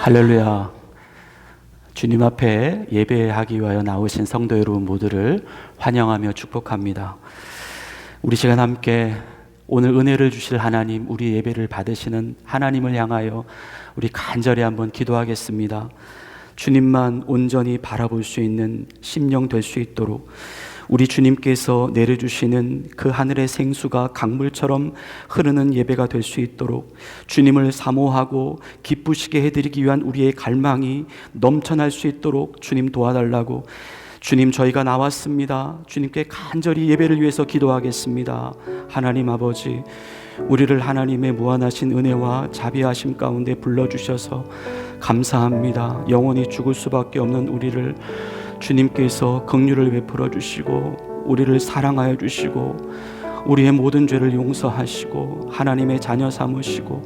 할렐루야. 주님 앞에 예배하기 위하여 나오신 성도 여러분 모두를 환영하며 축복합니다. 우리 시간 함께 오늘 은혜를 주실 하나님, 우리 예배를 받으시는 하나님을 향하여 우리 간절히 한번 기도하겠습니다. 주님만 온전히 바라볼 수 있는 심령 될 수 있도록 우리 주님께서 내려주시는 그 하늘의 생수가 강물처럼 흐르는 예배가 될 수 있도록 주님을 사모하고 기쁘시게 해드리기 위한 우리의 갈망이 넘쳐날 수 있도록 주님 도와달라고. 주님, 저희가 나왔습니다. 주님께 간절히 예배를 위해서 기도하겠습니다. 하나님 아버지, 우리를 하나님의 무한하신 은혜와 자비하심 가운데 불러주셔서 감사합니다. 영원히 죽을 수밖에 없는 우리를 주님께서 긍휼을 베풀어 주시고 우리를 사랑하여 주시고 우리의 모든 죄를 용서하시고 하나님의 자녀 삼으시고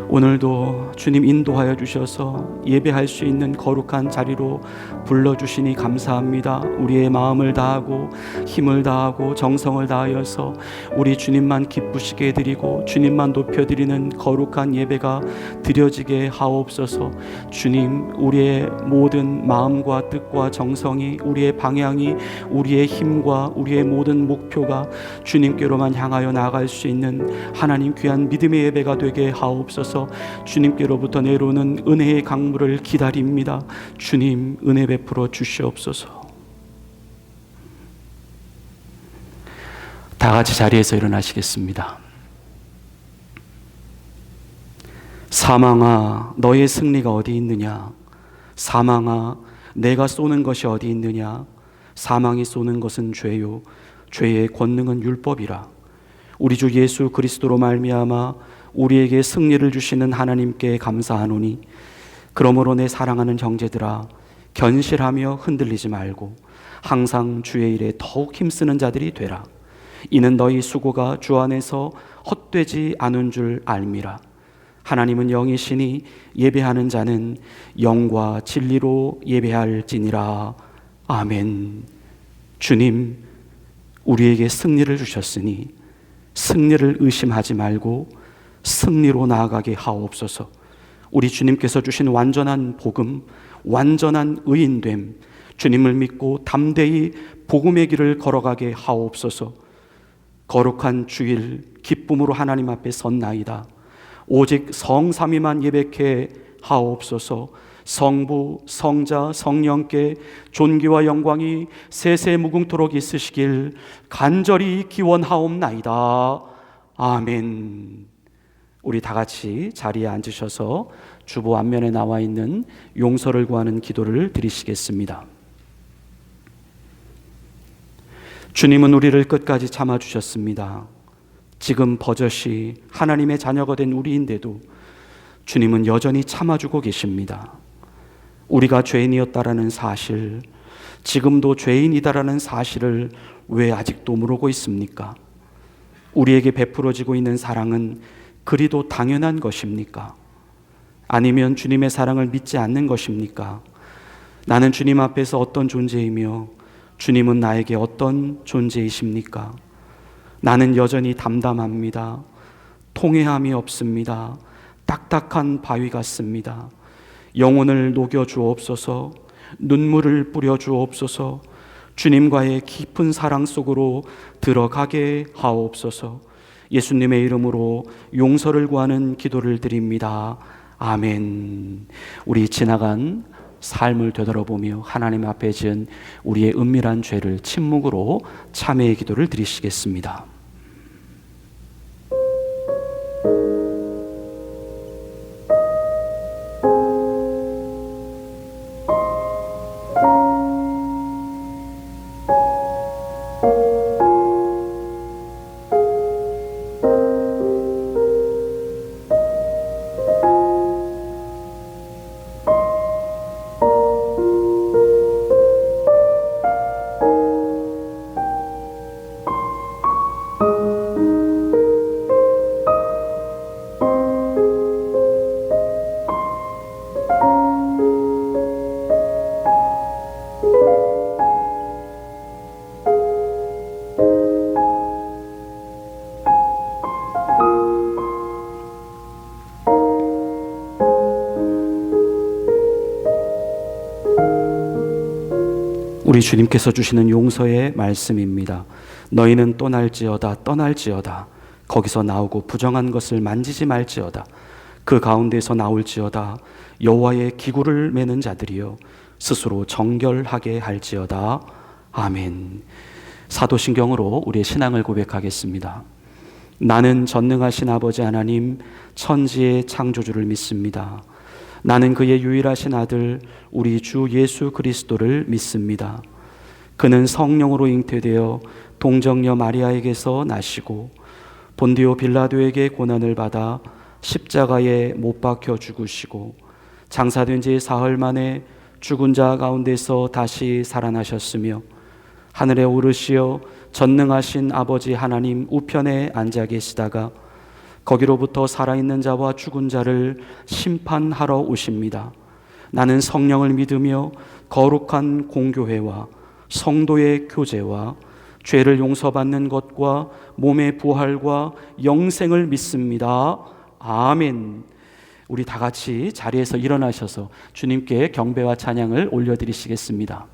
오늘도 주님 인도하여 주셔서 예배할 수 있는 거룩한 자리로 불러주시니 감사합니다. 우리의 마음을 다하고 힘을 다하고 정성을 다하여서 우리 주님만 기쁘시게 해드리고 주님만 높여드리는 거룩한 예배가 드려지게 하옵소서. 주님, 우리의 모든 마음과 뜻과 정성이, 우리의 방향이, 우리의 힘과 우리의 모든 목표가 주님께로만 향하여 나아갈 수 있는 하나님 귀한 믿음의 예배가 되게 하옵소서. 주님께로부터 내려오는 은혜의 강물을 기다립니다. 주님, 은혜 베풀어 주시옵소서. 다 같이 자리에서 일어나시겠습니다. 사망아, 너의 승리가 어디 있느냐? 사망아, 내가 쏘는 것이 어디 있느냐? 사망이 쏘는 것은 죄요, 죄의 권능은 율법이라. 우리 주 예수 그리스도로 말미암아 우리에게 승리를 주시는 하나님께 감사하노니, 그러므로 내 사랑하는 형제들아, 견실하며 흔들리지 말고 항상 주의 일에 더욱 힘쓰는 자들이 되라. 이는 너희 수고가 주 안에서 헛되지 않은 줄 알미라. 하나님은 영이시니 예배하는 자는 영과 진리로 예배할지니라. 아멘. 주님, 우리에게 승리를 주셨으니 승리를 의심하지 말고 승리로 나아가게 하옵소서. 우리 주님께서 주신 완전한 복음, 완전한 의인됨, 주님을 믿고 담대히 복음의 길을 걸어가게 하옵소서. 거룩한 주일 기쁨으로 하나님 앞에 섰나이다. 오직 성삼위만 예배케 하옵소서. 성부, 성자, 성령께 존귀와 영광이 세세 무궁토록 있으시길 간절히 기원하옵나이다. 아멘. 우리 다 같이 자리에 앉으셔서 주보 앞면에 나와 있는 용서를 구하는 기도를 드리시겠습니다. 주님은 우리를 끝까지 참아주셨습니다. 지금 버젓이 하나님의 자녀가 된 우리인데도 주님은 여전히 참아주고 계십니다. 우리가 죄인이었다라는 사실, 지금도 죄인이다라는 사실을 왜 아직도 모르고 있습니까? 우리에게 베풀어지고 있는 사랑은 그리도 당연한 것입니까? 아니면 주님의 사랑을 믿지 않는 것입니까? 나는 주님 앞에서 어떤 존재이며 주님은 나에게 어떤 존재이십니까? 나는 여전히 담담합니다. 통회함이 없습니다. 딱딱한 바위 같습니다. 영혼을 녹여 주옵소서. 눈물을 뿌려 주옵소서. 주님과의 깊은 사랑 속으로 들어가게 하옵소서. 예수님의 이름으로 용서를 구하는 기도를 드립니다. 아멘. 우리 지나간 삶을 되돌아보며 하나님 앞에 지은 우리의 은밀한 죄를 침묵으로 참회의 기도를 드리시겠습니다. 우리 주님께서 주시는 용서의 말씀입니다. 너희는 떠날지어다 떠날지어다 거기서 나오고 부정한 것을 만지지 말지어다 그 가운데서 나올지어다 여호와의 기구를 매는 자들이여 스스로 정결하게 할지어다. 아멘. 사도신경으로 우리의 신앙을 고백하겠습니다. 나는 전능하신 아버지 하나님 천지의 창조주를 믿습니다. 나는 그의 유일하신 아들 우리 주 예수 그리스도를 믿습니다. 그는 성령으로 잉태되어 동정녀 마리아에게서 나시고 본디오 빌라도에게 고난을 받아 십자가에 못 박혀 죽으시고 장사된 지 사흘 만에 죽은 자 가운데서 다시 살아나셨으며 하늘에 오르시어 전능하신 아버지 하나님 우편에 앉아 계시다가 거기로부터 살아있는 자와 죽은 자를 심판하러 오십니다. 나는 성령을 믿으며 거룩한 공교회와 성도의 교제와 죄를 용서받는 것과 몸의 부활과 영생을 믿습니다. 아멘. 우리 다 같이 자리에서 일어나셔서 주님께 경배와 찬양을 올려드리시겠습니다.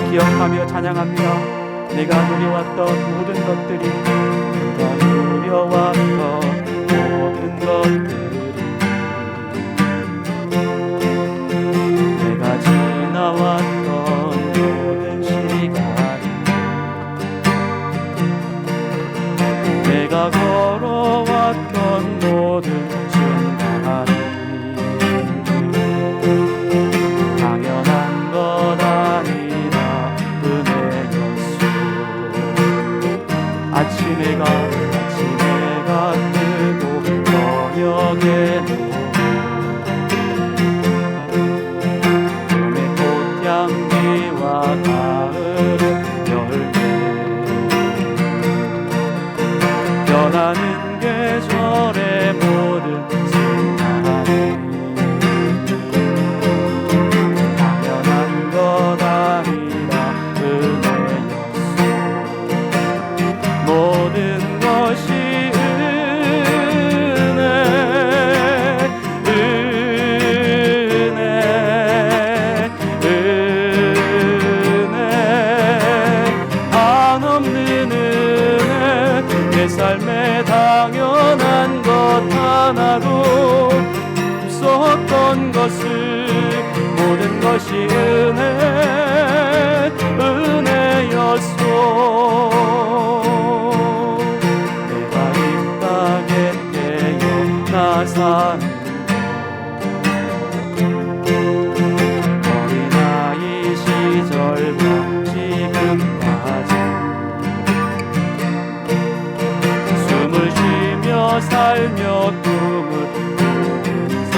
기억하며 찬양합니다. 내가 누려왔던 모든 것들이 내가 누려왔던 모든 것들이 내가 지나왔던 모든 시간이 내가 걸어왔던 모든 순간이 당연한 것 아니라 은혜였소. 아침해가 뜨고 저녁에 봄의 꽃향기와 가을의 열매 변하는 계절의 모든 순간이 당연한 것 아니라 은혜였소. 모든 것이 삶에 당연한 것 하나도 없었던 것을 모든 것이 은혜였소. 내가 이 땅에 태어나 사는 어린아이 시절과 지금까지 살며 꿈을 꾸는 삶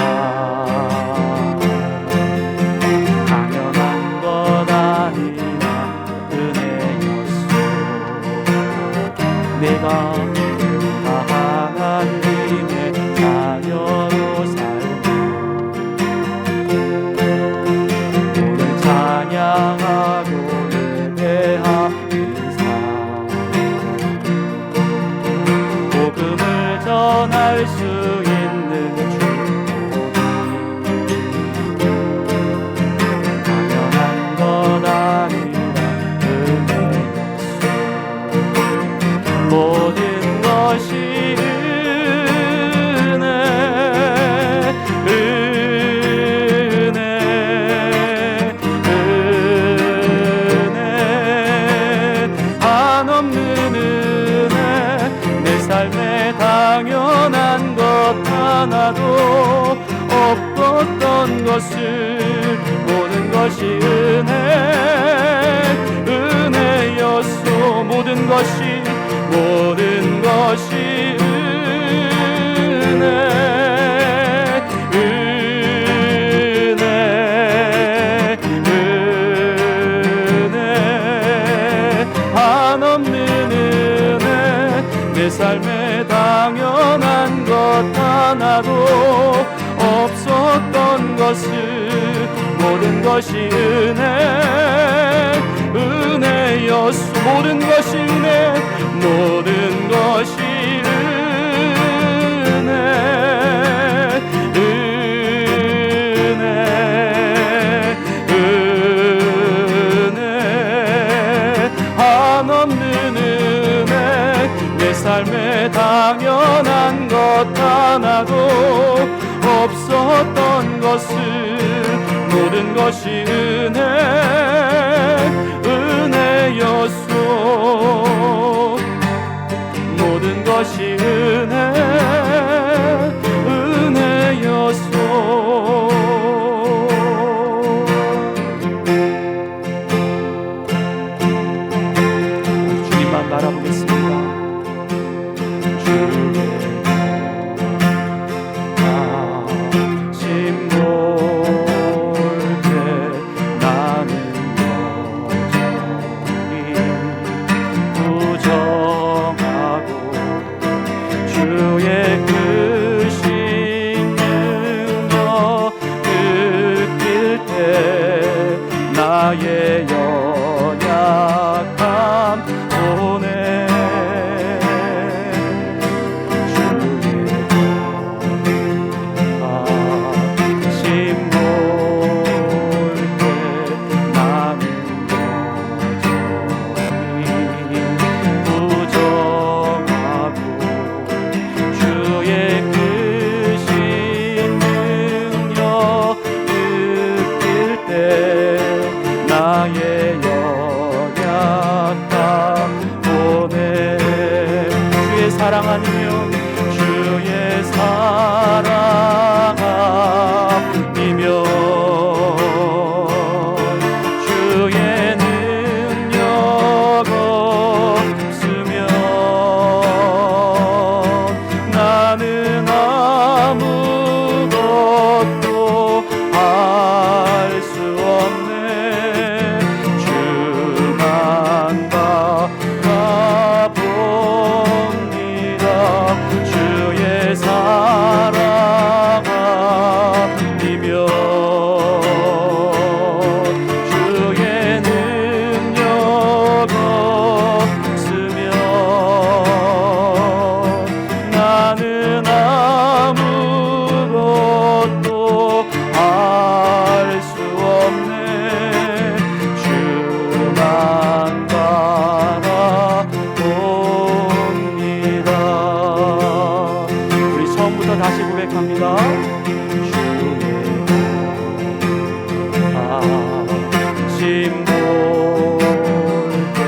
당연한 것 아니라 은혜였소. 내가 하나님의 자녀로 살며 오늘 찬양하고 예배하는 복음을 전할 수 있는 축복이 당연한 것 아니라 은혜였소. 모든 것이 당연한 것 하나도 없었던 것을 모든 것이 은혜였소. 모든 것이 은혜 한없는 은혜 내 삶에 다 떠나고 없었던 것을 모든 것이 은혜였소. 모든 것이 은혜, 모든 것이 한없는 은혜. 내 삶에 당연한 것 하나도 없었던 것을 모든 것이 은혜였소. 모든 것이 은혜였소. 주님만 바라보겠습니다. 나의 연약함 보내 주의 아심 볼 때 나는 여전히 부정하고 주의 크신 능력 느낄 때 나의 연약함 보내 주의 사랑 아니면 주의 사랑 아니면 주의 능력 없으면 나는 아무것도 할 수 없네. 주의 사랑 아니면 주의 능력 없으면 나는 아무것도 할 수 없네. 주만 바라봅니다. 우리 처음부터 다시 고백합니다. 주의 아심 볼 때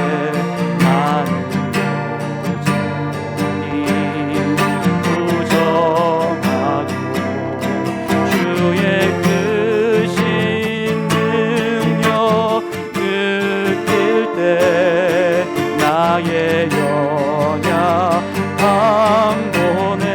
나는 여전히 부정하고 주의 크신 능력 느낄 때 나의 연약함 보내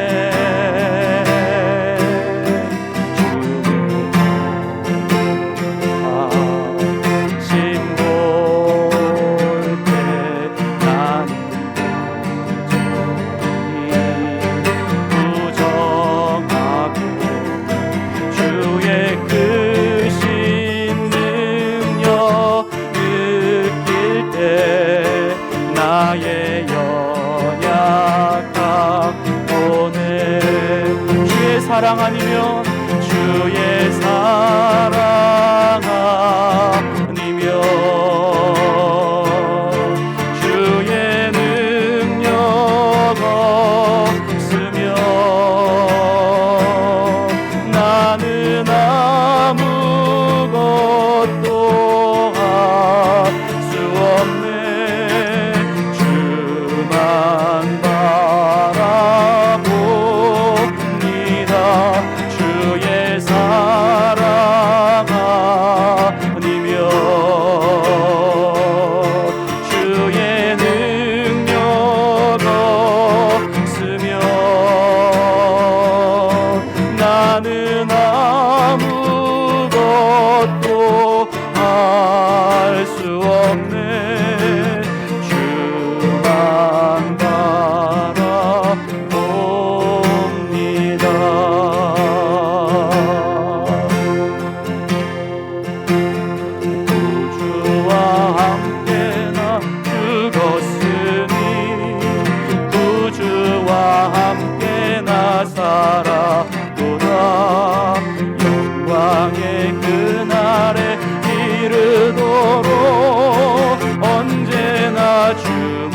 나의 연약함 보내 주의 사랑 아니면 주의 사랑 아니면 주의 능력 없으면 나는 아무것도 할 수 없네. 주만 바라봅니다. 주 주만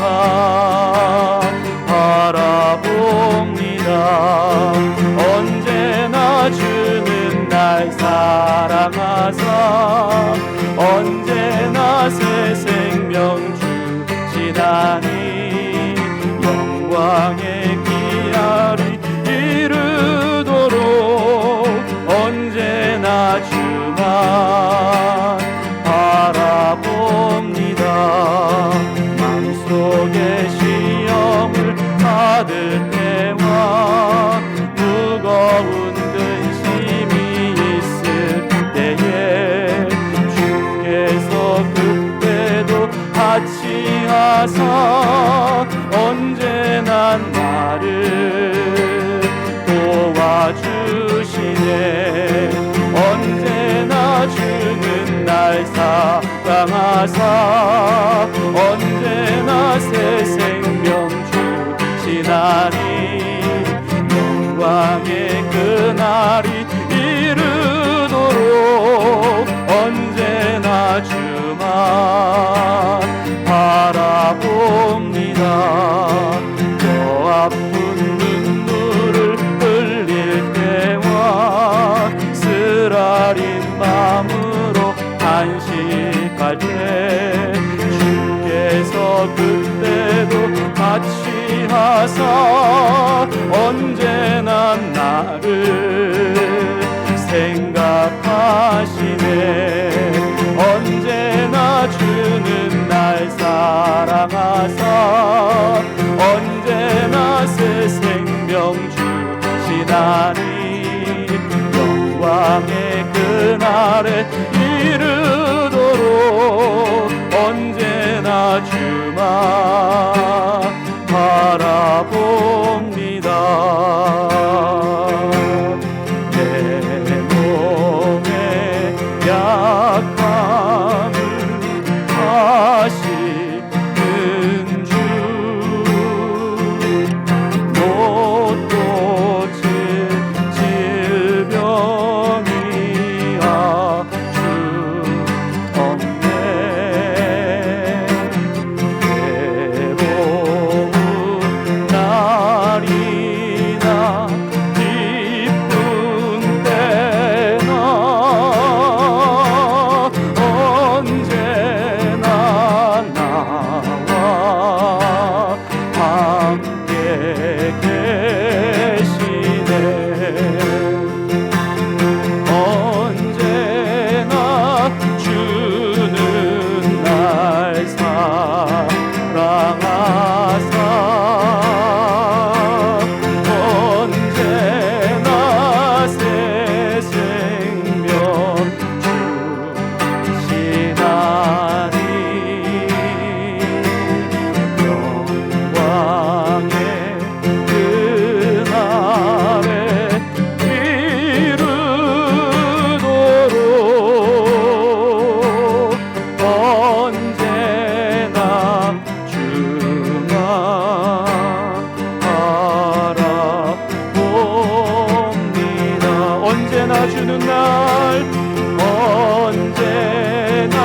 바라봅니다. 언제나 주는 날 사랑하사 언제나 새 생명 주시다니 영광의 기아리 이르도록 언제나 주만 바라봅니다. 마음속에 시험을 받을 때와 무거운 근심이 있을 때에 주께서 그때도 같이 하사 언제나 나를 도와주시네. 언제나 주는 날 사랑하사 언제나 새 생명 주시나니 영광의 그날이 이르도록 언제나 주만 바라봅니다. 저 아픈 눈물을 흘릴 때와 쓰라린 마음으로 안식할 때 주께서 그때도 같이 하사 언제나 나를 생각하시네. 언제나 주는 날 사랑하사 언제나 새 생명 주시나니 영광의 그날에 이르도록 언제나 주만 바라봅니다. 내 몸의 약함을 아시는 주 못 고칠 질병이 아주 없네. 괴로운 날이나 기쁜 때나 언제나 나와 함께 계시네. 언제나 주는 날 사랑하사 언제나 새 생명 주시나니 영광의 그날에 이르도록 언제나 주만 바라봅니다. 언제나 주는 날 언제나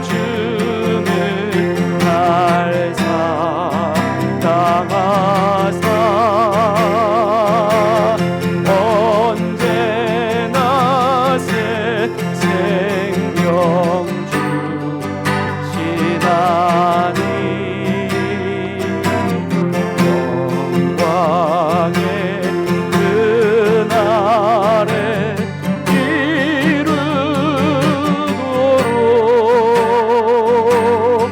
주는 날 사랑하사 언제나 새 생명 주시나니 영광의 그날에 이르도록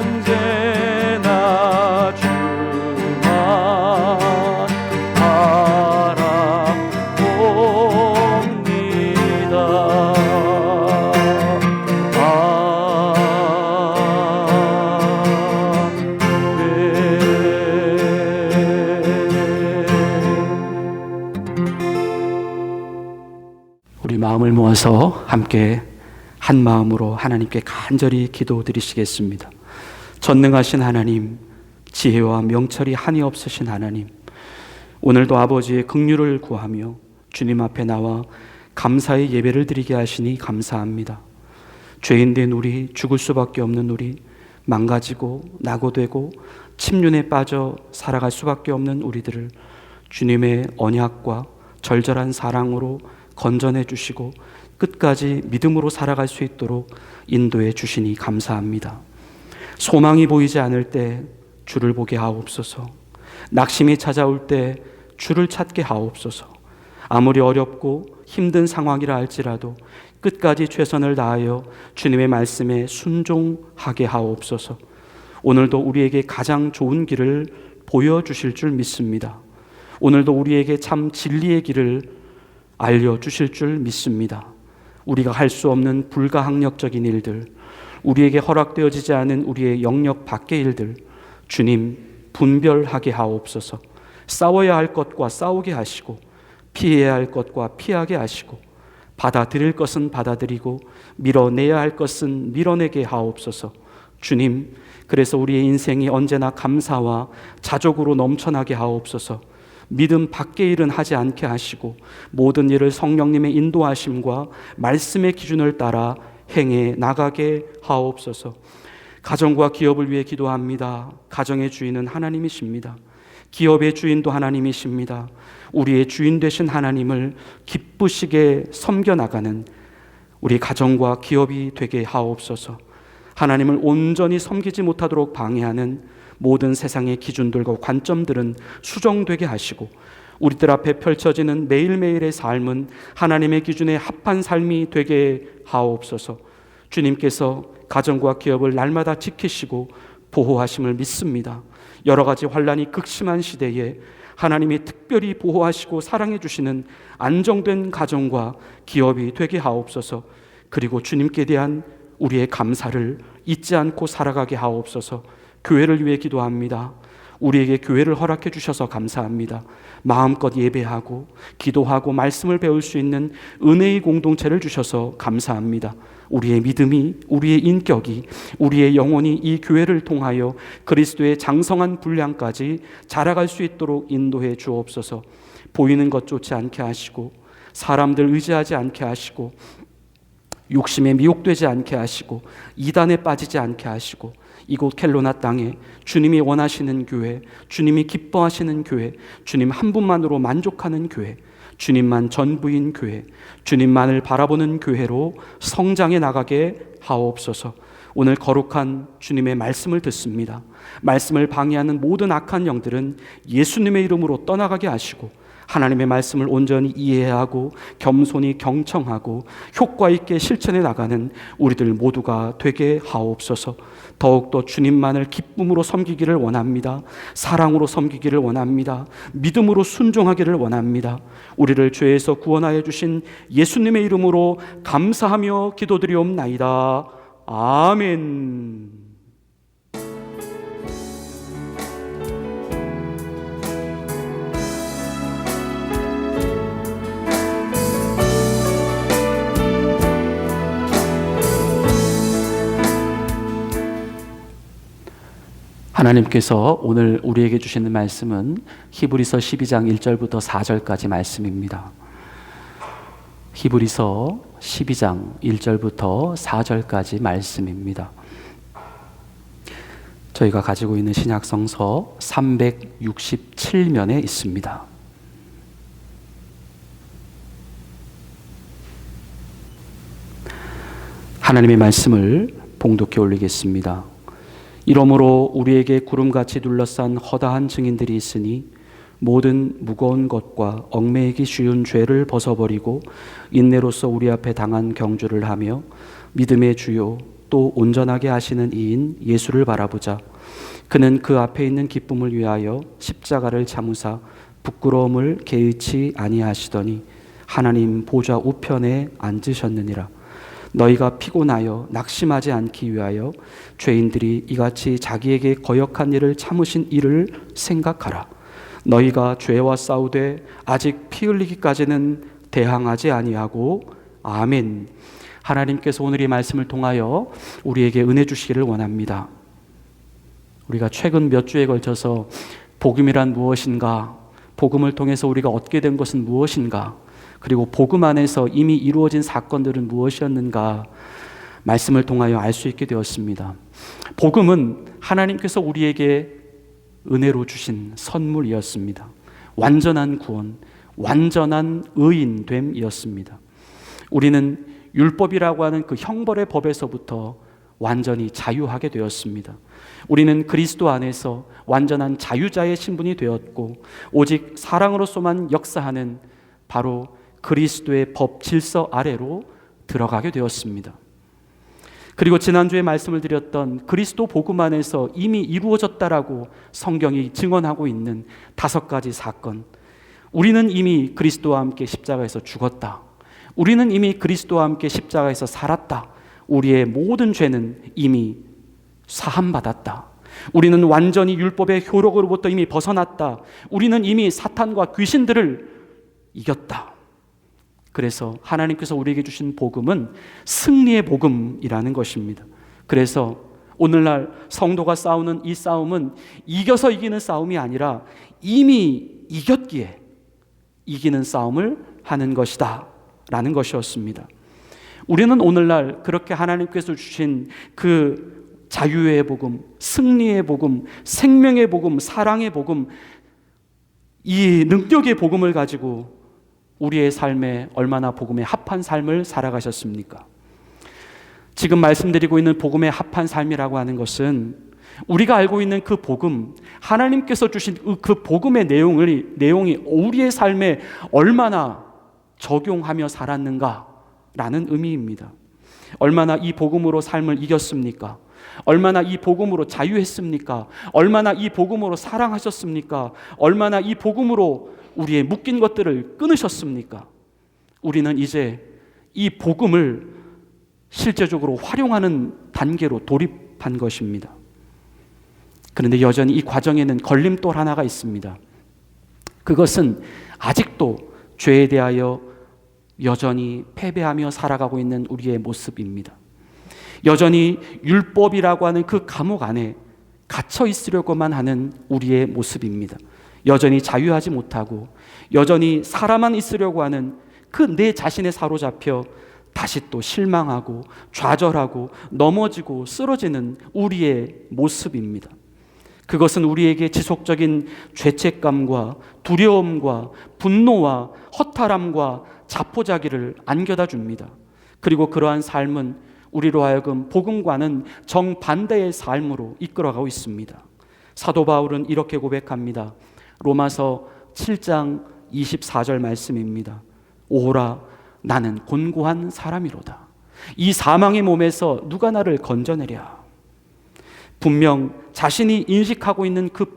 언제나 주만 우리 마음을 모아서 함께 한 마음으로 하나님께 간절히 기도드리시겠습니다. 전능하신 하나님, 지혜와 명철이 한이 없으신 하나님, 오늘도 아버지의 긍휼을 구하며 주님 앞에 나와 감사의 예배를 드리게 하시니 감사합니다. 죄인된 우리, 죽을 수밖에 없는 우리, 망가지고 낙오되고 침륜에 빠져 살아갈 수밖에 없는 우리들을 주님의 언약과 절절한 사랑으로 건져내 주시고 끝까지 믿음으로 살아갈 수 있도록 인도해 주시니 감사합니다. 소망이 보이지 않을 때 주를 보게 하옵소서. 낙심이 찾아올 때 주를 찾게 하옵소서. 아무리 어렵고 힘든 상황이라 할지라도 끝까지 최선을 다하여 주님의 말씀에 순종하게 하옵소서. 오늘도 우리에게 가장 좋은 길을 보여주실 줄 믿습니다. 오늘도 우리에게 참 진리의 길을 알려주실 줄 믿습니다. 우리가 할 수 없는 불가항력적인 일들, 우리에게 허락되어지지 않은 우리의 영역 밖의 일들, 주님 분별하게 하옵소서. 싸워야 할 것과 싸우게 하시고, 피해야 할 것과 피하게 하시고, 받아들일 것은 받아들이고 밀어내야 할 것은 밀어내게 하옵소서. 주님, 그래서 우리의 인생이 언제나 감사와 자족으로 넘쳐나게 하옵소서. 믿음 밖의 일은 하지 않게 하시고 모든 일을 성령님의 인도하심과 말씀의 기준을 따라 행해 나가게 하옵소서. 가정과 기업을 위해 기도합니다. 가정의 주인은 하나님이십니다. 기업의 주인도 하나님이십니다. 우리의 주인 되신 하나님을 기쁘시게 섬겨나가는 우리 가정과 기업이 되게 하옵소서. 하나님을 온전히 섬기지 못하도록 방해하는 모든 세상의 기준들과 관점들은 수정되게 하시고 우리들 앞에 펼쳐지는 매일매일의 삶은 하나님의 기준에 합한 삶이 되게 하옵소서. 주님께서 가정과 기업을 날마다 지키시고 보호하심을 믿습니다. 여러 가지 환란이 극심한 시대에 하나님이 특별히 보호하시고 사랑해 주시는 안정된 가정과 기업이 되게 하옵소서. 그리고 주님께 대한 우리의 감사를 잊지 않고 살아가게 하옵소서. 교회를 위해 기도합니다. 우리에게 교회를 허락해 주셔서 감사합니다. 마음껏 예배하고 기도하고 말씀을 배울 수 있는 은혜의 공동체를 주셔서 감사합니다. 우리의 믿음이, 우리의 인격이, 우리의 영혼이 이 교회를 통하여 그리스도의 장성한 분량까지 자라갈 수 있도록 인도해 주옵소서. 보이는 것 쫓지 않게 하시고 사람들 의지하지 않게 하시고 욕심에 미혹되지 않게 하시고 이단에 빠지지 않게 하시고 이곳 켈로나 땅에 주님이 원하시는 교회, 주님이 기뻐하시는 교회, 주님 한 분만으로 만족하는 교회, 주님만 전부인 교회, 주님만을 바라보는 교회로 성장해 나가게 하옵소서. 오늘 거룩한 주님의 말씀을 듣습니다. 말씀을 방해하는 모든 악한 영들은 예수님의 이름으로 떠나가게 하시고 하나님의 말씀을 온전히 이해하고 겸손히 경청하고 효과 있게 실천해 나가는 우리들 모두가 되게 하옵소서. 더욱더 주님만을 기쁨으로 섬기기를 원합니다. 사랑으로 섬기기를 원합니다. 믿음으로 순종하기를 원합니다. 우리를 죄에서 구원하여 주신 예수님의 이름으로 감사하며 기도드리옵나이다. 아멘. 하나님께서 오늘 우리에게 주시는 말씀은 히브리서 12장 1절부터 4절까지 말씀입니다. 히브리서 12장 1절부터 4절까지 말씀입니다. 저희가 가지고 있는 신약성서 367면에 있습니다. 하나님의 말씀을 봉독해 올리겠습니다. 이러므로 우리에게 구름같이 둘러싼 허다한 증인들이 있으니 모든 무거운 것과 얽매이기 쉬운 죄를 벗어버리고 인내로서 우리 앞에 당한 경주를 하며 믿음의 주요 또 온전하게 하시는 이인 예수를 바라보자. 그는 그 앞에 있는 기쁨을 위하여 십자가를 참으사 부끄러움을 개의치 아니하시더니 하나님 보좌 우편에 앉으셨느니라. 너희가 피곤하여 낙심하지 않기 위하여 죄인들이 이같이 자기에게 거역한 일을 참으신 이를 생각하라. 너희가 죄와 싸우되 아직 피 흘리기까지는 대항하지 아니하고. 아멘. 하나님께서 오늘 이 말씀을 통하여 우리에게 은혜 주시기를 원합니다. 우리가 최근 몇 주에 걸쳐서 복음이란 무엇인가, 복음을 통해서 우리가 얻게 된 것은 무엇인가, 그리고 복음 안에서 이미 이루어진 사건들은 무엇이었는가 말씀을 통하여 알 수 있게 되었습니다. 복음은 하나님께서 우리에게 은혜로 주신 선물이었습니다. 완전한 구원, 완전한 의인됨이었습니다. 우리는 율법이라고 하는 그 형벌의 법에서부터 완전히 자유하게 되었습니다. 우리는 그리스도 안에서 완전한 자유자의 신분이 되었고, 오직 사랑으로서만 역사하는 바로 그리스도의 법 질서 아래로 들어가게 되었습니다. 그리고 지난주에 말씀을 드렸던 그리스도 복음 안에서 이미 이루어졌다라고 성경이 증언하고 있는 5가지 사건. 우리는 이미 그리스도와 함께 십자가에서 죽었다. 우리는 이미 그리스도와 함께 십자가에서 살았다. 우리의 모든 죄는 이미 사함받았다. 우리는 완전히 율법의 효력으로부터 이미 벗어났다. 우리는 이미 사탄과 귀신들을 이겼다. 그래서 하나님께서 우리에게 주신 복음은 승리의 복음이라는 것입니다. 그래서 오늘날 성도가 싸우는 이 싸움은 이겨서 이기는 싸움이 아니라 이미 이겼기에 이기는 싸움을 하는 것이다 라는 것이었습니다. 우리는 오늘날 그렇게 하나님께서 주신 그 자유의 복음, 승리의 복음, 생명의 복음, 사랑의 복음, 이 능력의 복음을 가지고 우리의 삶에 얼마나 복음에 합한 삶을 살아가셨습니까? 지금 말씀드리고 있는 복음에 합한 삶이라고 하는 것은 우리가 알고 있는 그 복음, 하나님께서 주신 그 복음의 내용이 우리의 삶에 얼마나 적용하며 살았는가라는 의미입니다. 얼마나 이 복음으로 삶을 이겼습니까? 얼마나 이 복음으로 자유했습니까? 얼마나 이 복음으로 사랑하셨습니까? 얼마나 이 복음으로 우리의 묶인 것들을 끊으셨습니까? 우리는 이제 이 복음을 실제적으로 활용하는 단계로 돌입한 것입니다. 그런데 여전히 이 과정에는 걸림돌 하나가 있습니다. 그것은 아직도 죄에 대하여 여전히 패배하며 살아가고 있는 우리의 모습입니다. 여전히 율법이라고 하는 그 감옥 안에 갇혀 있으려고만 하는 우리의 모습입니다. 여전히 자유하지 못하고 여전히 살아만 있으려고 하는 그 내 자신에 사로잡혀 다시 또 실망하고 좌절하고 넘어지고 쓰러지는 우리의 모습입니다. 그것은 우리에게 지속적인 죄책감과 두려움과 분노와 허탈함과 자포자기를 안겨다 줍니다. 그리고 그러한 삶은 우리로 하여금 복음과는 정반대의 삶으로 이끌어가고 있습니다. 사도 바울은 이렇게 고백합니다. 로마서 7장 24절 말씀입니다. 오호라 나는 곤고한 사람이로다. 이 사망의 몸에서 누가 나를 건져내랴. 분명 자신이 인식하고 있는 그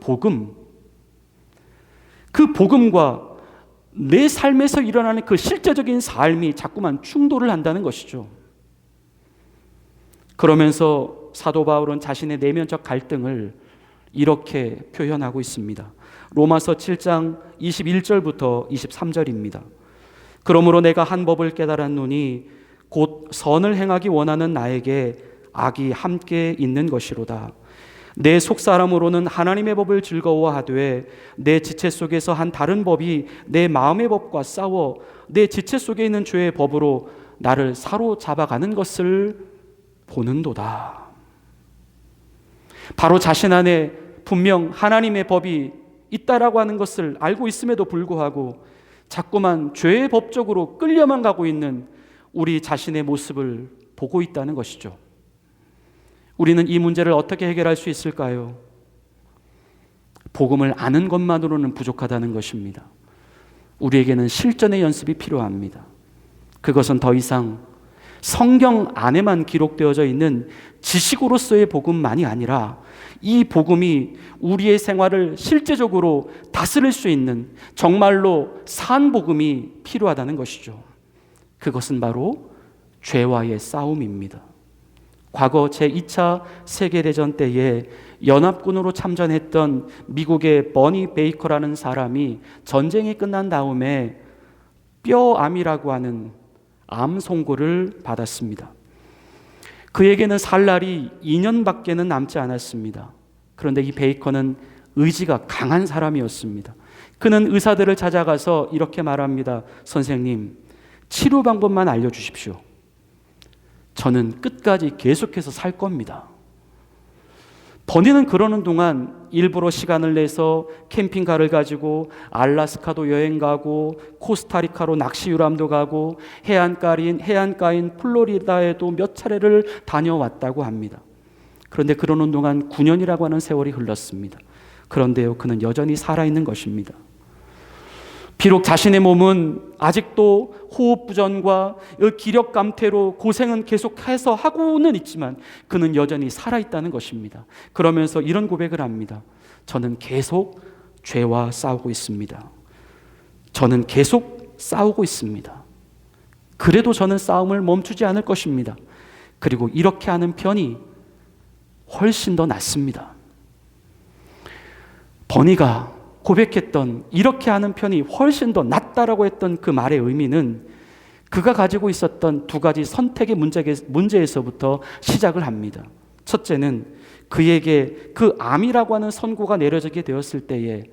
복음과 내 삶에서 일어나는 그 실제적인 삶이 자꾸만 충돌을 한다는 것이죠. 그러면서 사도 바울은 자신의 내면적 갈등을 이렇게 표현하고 있습니다. 로마서 7장 21절부터 23절입니다. 그러므로 내가 한 법을 깨달았노니 곧 선을 행하기 원하는 나에게 악이 함께 있는 것이로다. 내 속사람으로는 하나님의 법을 즐거워하되 내 지체 속에서 한 다른 법이 내 마음의 법과 싸워 내 지체 속에 있는 죄의 법으로 나를 사로잡아가는 것을 보는도다. 바로 자신 안에 분명 하나님의 법이 있다라고 하는 것을 알고 있음에도 불구하고 자꾸만 죄의 법적으로 끌려만 가고 있는 우리 자신의 모습을 보고 있다는 것이죠. 우리는 이 문제를 어떻게 해결할 수 있을까요? 복음을 아는 것만으로는 부족하다는 것입니다. 우리에게는 실전의 연습이 필요합니다. 그것은 더 이상 성경 안에만 기록되어져 있는 지식으로서의 복음만이 아니라 이 복음이 우리의 생활을 실제적으로 다스릴 수 있는 정말로 산 복음이 필요하다는 것이죠. 그것은 바로 죄와의 싸움입니다. 과거 제2차 세계대전 때에 연합군으로 참전했던 미국의 버니 베이커라는 사람이 전쟁이 끝난 다음에 뼈암이라고 하는 암 송고를 받았습니다. 그에게는 살 날이 2년밖에는 남지 않았습니다. 그런데 이 베이커는 의지가 강한 사람이었습니다. 그는 의사들을 찾아가서 이렇게 말합니다. 선생님, 치료 방법만 알려주십시오. 저는 끝까지 계속해서 살 겁니다. 버니는 그러는 동안 일부러 시간을 내서 캠핑카를 가지고 알라스카도 여행 가고 코스타리카로 낚시 유람도 가고 해안가인 플로리다에도 몇 차례를 다녀왔다고 합니다. 그런데 그러는 동안 9년이라고 하는 세월이 흘렀습니다. 그런데요, 그는 여전히 살아있는 것입니다. 비록 자신의 몸은 아직도 호흡부전과 기력 감퇴로 고생은 계속해서 하고는 있지만 그는 여전히 살아있다는 것입니다. 그러면서 이런 고백을 합니다. 저는 계속 죄와 싸우고 있습니다. 저는 계속 싸우고 있습니다. 그래도 저는 싸움을 멈추지 않을 것입니다. 그리고 이렇게 하는 편이 훨씬 더 낫습니다. 버니가 고백했던 이렇게 하는 편이 훨씬 더 낫다라고 했던 그 말의 의미는 그가 가지고 있었던 두 가지 선택의 문제에서부터 시작을 합니다. 첫째는 그에게 그 암이라고 하는 선고가 내려지게 되었을 때에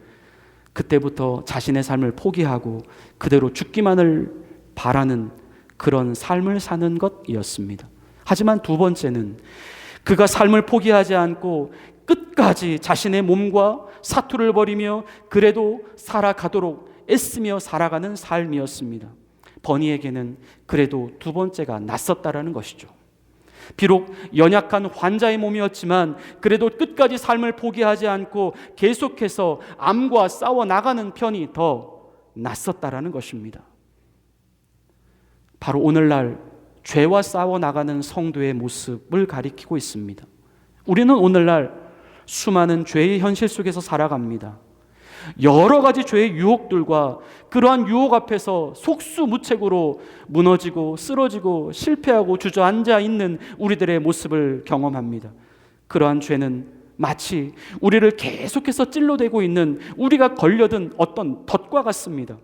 그때부터 자신의 삶을 포기하고 그대로 죽기만을 바라는 그런 삶을 사는 것이었습니다. 하지만 두 번째는 그가 삶을 포기하지 않고 끝까지 자신의 몸과 사투를 벌이며 그래도 살아가도록 애쓰며 살아가는 삶이었습니다. 버니에게는 그래도 두 번째가 낫었다라는 것이죠. 비록 연약한 환자의 몸이었지만 그래도 끝까지 삶을 포기하지 않고 계속해서 암과 싸워 나가는 편이 더 낫었다라는 것입니다. 바로 오늘날 죄와 싸워 나가는 성도의 모습을 가리키고 있습니다. 우리는 오늘날 수많은 죄의 현실 속에서 살아갑니다. 여러 가지 죄의 유혹들과 그러한 유혹 앞에서 속수무책으로 무너지고 쓰러지고 실패하고 주저앉아 있는 우리들의 모습을 경험합니다. 그러한 죄는 마치 우리를 계속해서 찔러대고 있는 우리가 걸려든 어떤 덫과 같습니다.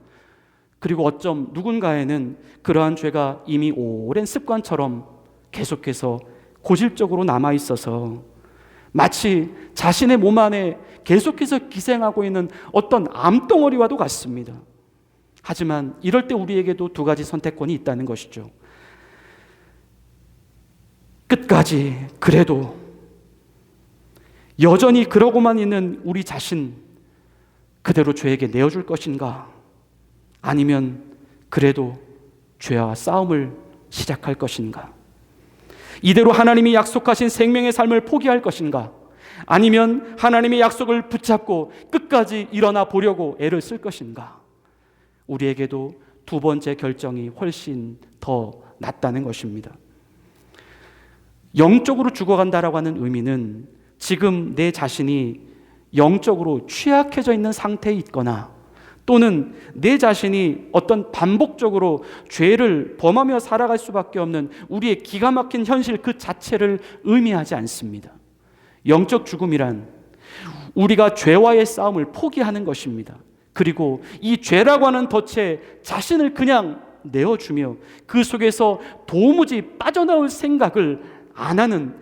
그리고 어쩜 누군가에는 그러한 죄가 이미 오랜 습관처럼 계속해서 고질적으로 남아있어서 마치 자신의 몸 안에 계속해서 기생하고 있는 어떤 암덩어리와도 같습니다. 하지만 이럴 때 우리에게도 두 가지 선택권이 있다는 것이죠. 끝까지 그래도 여전히 그러고만 있는 우리 자신 그대로 죄에게 내어줄 것인가? 아니면 그래도 죄와 싸움을 시작할 것인가? 이대로 하나님이 약속하신 생명의 삶을 포기할 것인가? 아니면 하나님의 약속을 붙잡고 끝까지 일어나 보려고 애를 쓸 것인가? 우리에게도 두 번째 결정이 훨씬 더 낫다는 것입니다. 영적으로 죽어간다라고 하는 의미는 지금 내 자신이 영적으로 취약해져 있는 상태에 있거나 또는 내 자신이 어떤 반복적으로 죄를 범하며 살아갈 수밖에 없는 우리의 기가 막힌 현실 그 자체를 의미하지 않습니다. 영적 죽음이란 우리가 죄와의 싸움을 포기하는 것입니다. 그리고 이 죄라고 하는 덫에 자신을 그냥 내어주며 그 속에서 도무지 빠져나올 생각을 안 하는,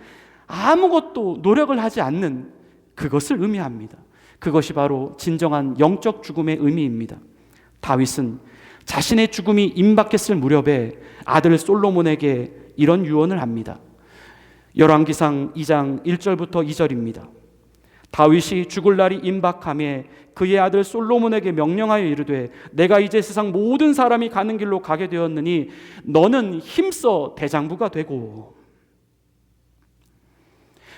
아무것도 노력을 하지 않는 그것을 의미합니다. 그것이 바로 진정한 영적 죽음의 의미입니다. 다윗은 자신의 죽음이 임박했을 무렵에 아들 솔로몬에게 이런 유언을 합니다. 열왕기상 2장 1절부터 2절입니다. 다윗이 죽을 날이 임박함에 그의 아들 솔로몬에게 명령하여 이르되 내가 이제 세상 모든 사람이 가는 길로 가게 되었느니 너는 힘써 대장부가 되고.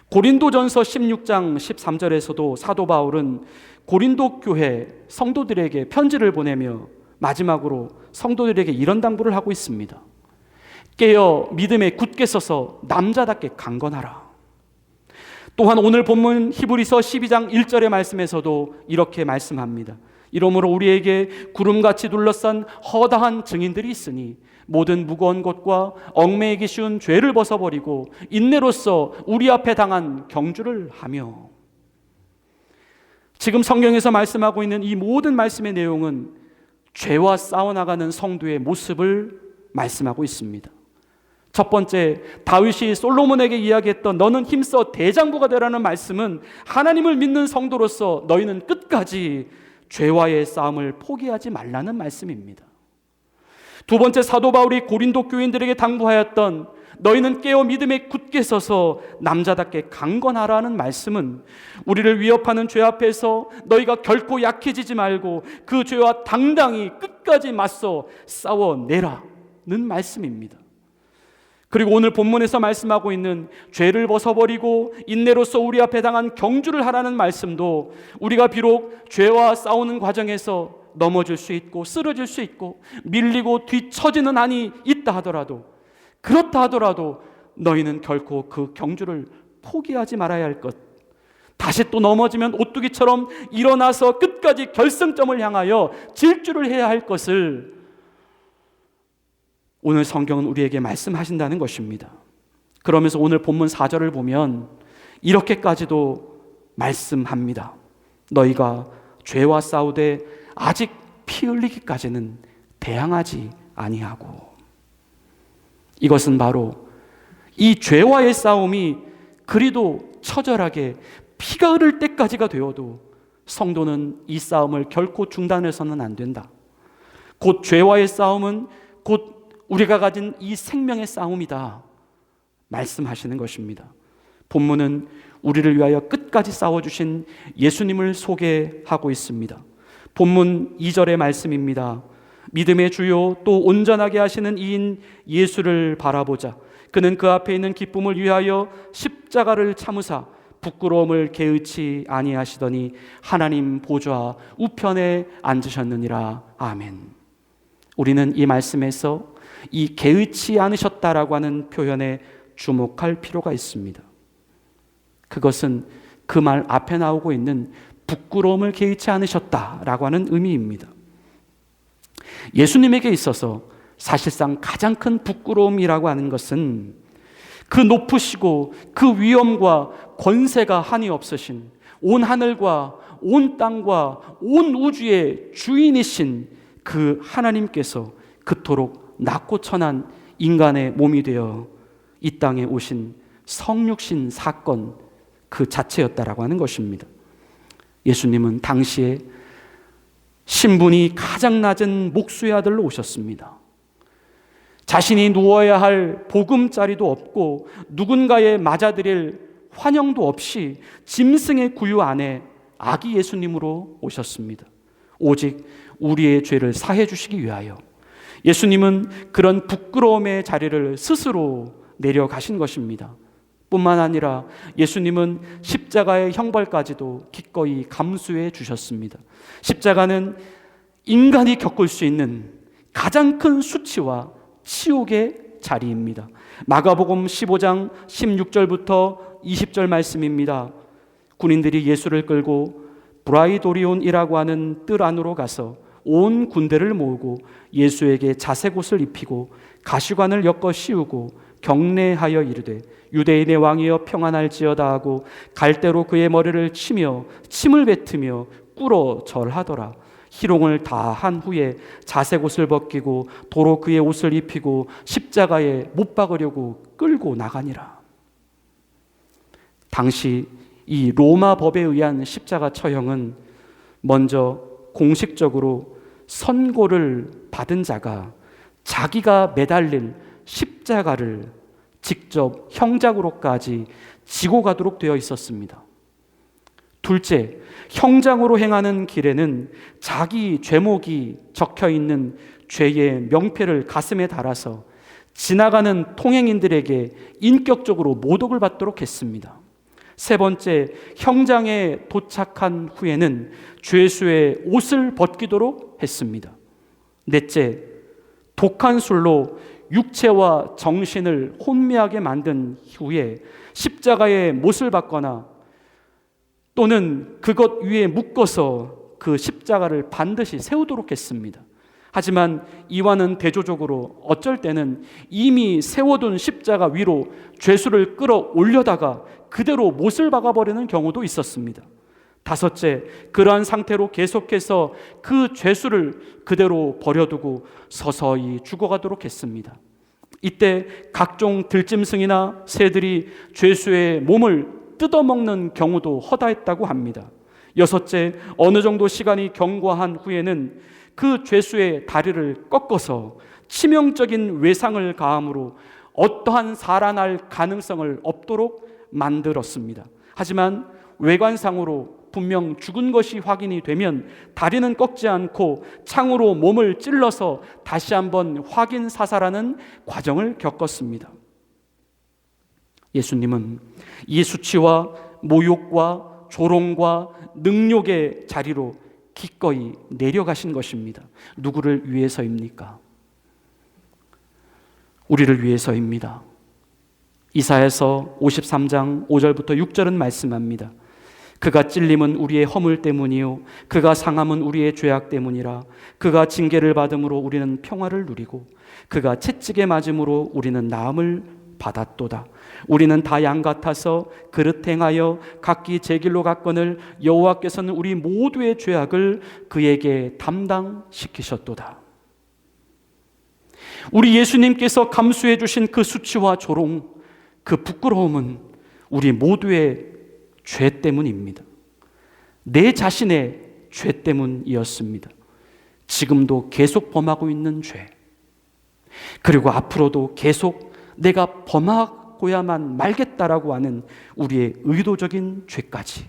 고린도전서 16장 13절에서도 사도 바울은 고린도 교회 성도들에게 편지를 보내며 마지막으로 성도들에게 이런 당부를 하고 있습니다. 깨어 믿음에 굳게 서서 남자답게 강건하라. 또한 오늘 본문 히브리서 12장 1절의 말씀에서도 이렇게 말씀합니다. 이러므로 우리에게 구름같이 둘러싼 허다한 증인들이 있으니 모든 무거운 것과 얽매이기 쉬운 죄를 벗어버리고 인내로써 우리 앞에 당한 경주를 하며. 지금 성경에서 말씀하고 있는 이 모든 말씀의 내용은 죄와 싸워나가는 성도의 모습을 말씀하고 있습니다. 첫 번째, 다윗이 솔로몬에게 이야기했던 너는 힘써 대장부가 되라는 말씀은 하나님을 믿는 성도로서 너희는 끝까지 죄와의 싸움을 포기하지 말라는 말씀입니다. 두 번째, 사도 바울이 고린도 교인들에게 당부하였던 너희는 깨어 믿음에 굳게 서서 남자답게 강건하라는 말씀은 우리를 위협하는 죄 앞에서 너희가 결코 약해지지 말고 그 죄와 당당히 끝까지 맞서 싸워내라는 말씀입니다. 그리고 오늘 본문에서 말씀하고 있는 죄를 벗어버리고 인내로서 우리 앞에 당한 경주를 하라는 말씀도 우리가 비록 죄와 싸우는 과정에서 넘어질 수 있고 쓰러질 수 있고 밀리고 뒤처지는 한이 있다 하더라도, 그렇다 하더라도 너희는 결코 그 경주를 포기하지 말아야 할 것, 다시 또 넘어지면 오뚜기처럼 일어나서 끝까지 결승점을 향하여 질주를 해야 할 것을 오늘 성경은 우리에게 말씀하신다는 것입니다. 그러면서 오늘 본문 4절을 보면 이렇게까지도 말씀합니다. 너희가 죄와 싸우되 아직 피 흘리기까지는 대항하지 아니하고. 이것은 바로 이 죄와의 싸움이 그리도 처절하게 피가 흐를 때까지가 되어도 성도는 이 싸움을 결코 중단해서는 안 된다. 곧 죄와의 싸움은 곧 우리가 가진 이 생명의 싸움이다 말씀하시는 것입니다. 본문은 우리를 위하여 끝까지 싸워주신 예수님을 소개하고 있습니다. 본문 2절의 말씀입니다. 믿음의 주요 또 온전하게 하시는 이인 예수를 바라보자. 그는 그 앞에 있는 기쁨을 위하여 십자가를 참으사 부끄러움을 개의치 아니하시더니 하나님 보좌 우편에 앉으셨느니라. 아멘. 우리는 이 말씀에서 이 개의치 않으셨다라고 하는 표현에 주목할 필요가 있습니다. 그것은 그 말 앞에 나오고 있는 부끄러움을 개의치 않으셨다라고 하는 의미입니다. 예수님에게 있어서 사실상 가장 큰 부끄러움이라고 하는 것은 그 높으시고 그 위엄과 권세가 한이 없으신 온 하늘과 온 땅과 온 우주의 주인이신 그 하나님께서 그토록 낮고 천한 인간의 몸이 되어 이 땅에 오신 성육신 사건 그 자체였다라고 하는 것입니다. 예수님은 당시에 신분이 가장 낮은 목수의 아들로 오셨습니다. 자신이 누워야 할 보금자리도 없고 누군가의 맞아들일 환영도 없이 짐승의 구유 안에 아기 예수님으로 오셨습니다. 오직 우리의 죄를 사해 주시기 위하여 예수님은 그런 부끄러움의 자리를 스스로 내려가신 것입니다. 뿐만 아니라 예수님은 십자가의 형벌까지도 기꺼이 감수해 주셨습니다. 십자가는 인간이 겪을 수 있는 가장 큰 수치와 치욕의 자리입니다. 마가복음 15장 16절부터 20절 말씀입니다. 군인들이 예수를 끌고 브라이도리온이라고 하는 뜰 안으로 가서 온 군대를 모으고 예수에게 자색옷을 입히고 가시관을 엮어 씌우고 경례하여 이르되 유대인의 왕이여 평안할지어다 하고 갈대로 그의 머리를 치며 침을 뱉으며 꿇어 절하더라. 희롱을 다 한 후에 자색옷을 벗기고 도로 그의 옷을 입히고 십자가에 못 박으려고 끌고 나가니라. 당시 이 로마 법에 의한 십자가 처형은 먼저 공식적으로 선고를 받은 자가 자기가 매달릴 십자가를 직접 형장으로까지 지고 가도록 되어 있었습니다. 둘째, 형장으로 행하는 길에는 자기 죄목이 적혀 있는 죄의 명패를 가슴에 달아서 지나가는 통행인들에게 인격적으로 모독을 받도록 했습니다. 세 번째, 형장에 도착한 후에는 죄수의 옷을 벗기도록 했습니다. 넷째, 독한 술로 육체와 정신을 혼미하게 만든 후에 십자가에 못을 박거나 또는 그것 위에 묶어서 그 십자가를 반드시 세우도록 했습니다. 하지만 이와는 대조적으로 어쩔 때는 이미 세워둔 십자가 위로 죄수를 끌어올려다가 그대로 못을 박아버리는 경우도 있었습니다. 다섯째, 그러한 상태로 계속해서 그 죄수를 그대로 버려두고 서서히 죽어가도록 했습니다. 이때 각종 들짐승이나 새들이 죄수의 몸을 뜯어먹는 경우도 허다했다고 합니다. 여섯째, 어느 정도 시간이 경과한 후에는 그 죄수의 다리를 꺾어서 치명적인 외상을 가함으로 어떠한 살아날 가능성을 없도록 만들었습니다. 하지만 외관상으로 분명 죽은 것이 확인이 되면 다리는 꺾지 않고 창으로 몸을 찔러서 다시 한번 확인 사살하는 과정을 겪었습니다. 예수님은 이 수치와 모욕과 조롱과 능욕의 자리로 기꺼이 내려가신 것입니다. 누구를 위해서입니까? 우리를 위해서입니다. 이사야서 53장 5절부터 6절은 말씀합니다. 그가 찔림은 우리의 허물 때문이요 그가 상함은 우리의 죄악 때문이라. 그가 징계를 받음으로 우리는 평화를 누리고 그가 채찍에 맞음으로 우리는 나음을 받았도다. 우리는 다 양 같아서 그릇 행하여 각기 제 길로 갔거늘 여호와께서는 우리 모두의 죄악을 그에게 담당시키셨도다. 우리 예수님께서 감수해 주신 그 수치와 조롱, 그 부끄러움은 우리 모두의 죄 때문입니다. 내 자신의 죄 때문이었습니다. 지금도 계속 범하고 있는 죄, 그리고 앞으로도 계속 내가 범하고야만 말겠다라고 하는 우리의 의도적인 죄까지.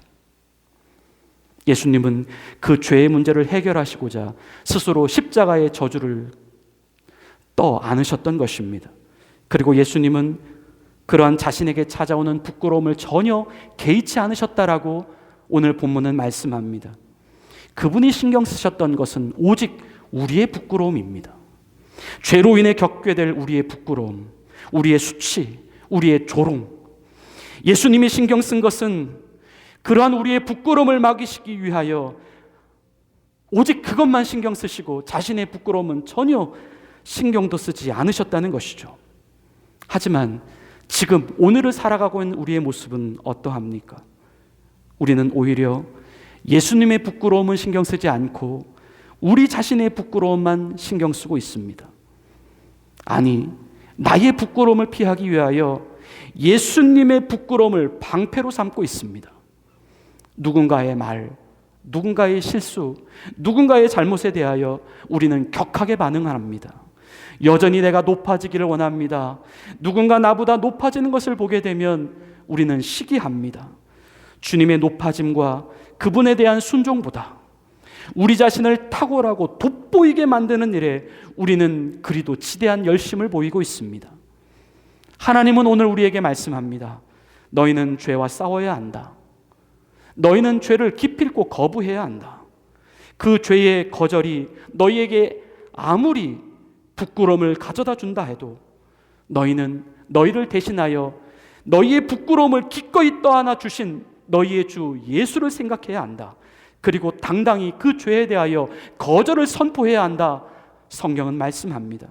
예수님은 그 죄의 문제를 해결하시고자 스스로 십자가의 저주를 떠 안으셨던 것입니다. 그리고 예수님은 그러한 자신에게 찾아오는 부끄러움을 전혀 개의치 않으셨다라고 오늘 본문은 말씀합니다. 그분이 신경 쓰셨던 것은 오직 우리의 부끄러움입니다. 죄로 인해 겪게 될 우리의 부끄러움, 우리의 수치, 우리의 조롱. 예수님이 신경 쓴 것은 그러한 우리의 부끄러움을 막으시기 위하여 오직 그것만 신경 쓰시고 자신의 부끄러움은 전혀 신경도 쓰지 않으셨다는 것이죠. 하지만 지금 오늘을 살아가고 있는 우리의 모습은 어떠합니까? 우리는 오히려 예수님의 부끄러움은 신경 쓰지 않고 우리 자신의 부끄러움만 신경 쓰고 있습니다. 아니, 나의 부끄러움을 피하기 위하여 예수님의 부끄러움을 방패로 삼고 있습니다. 누군가의 말, 누군가의 실수, 누군가의 잘못에 대하여 우리는 격하게 반응합니다. 여전히 내가 높아지기를 원합니다. 누군가 나보다 높아지는 것을 보게 되면 우리는 시기합니다. 주님의 높아짐과 그분에 대한 순종보다 우리 자신을 탁월하고 돋보이게 만드는 일에 우리는 그리도 지대한 열심을 보이고 있습니다. 하나님은 오늘 우리에게 말씀합니다. 너희는 죄와 싸워야 한다. 너희는 죄를 기필코 거부해야 한다. 그 죄의 거절이 너희에게 아무리 부끄러움을 가져다 준다 해도 너희는 너희를 대신하여 너희의 부끄러움을 기꺼이 떠안아 주신 너희의 주 예수를 생각해야 한다. 그리고 당당히 그 죄에 대하여 거절을 선포해야 한다. 성경은 말씀합니다.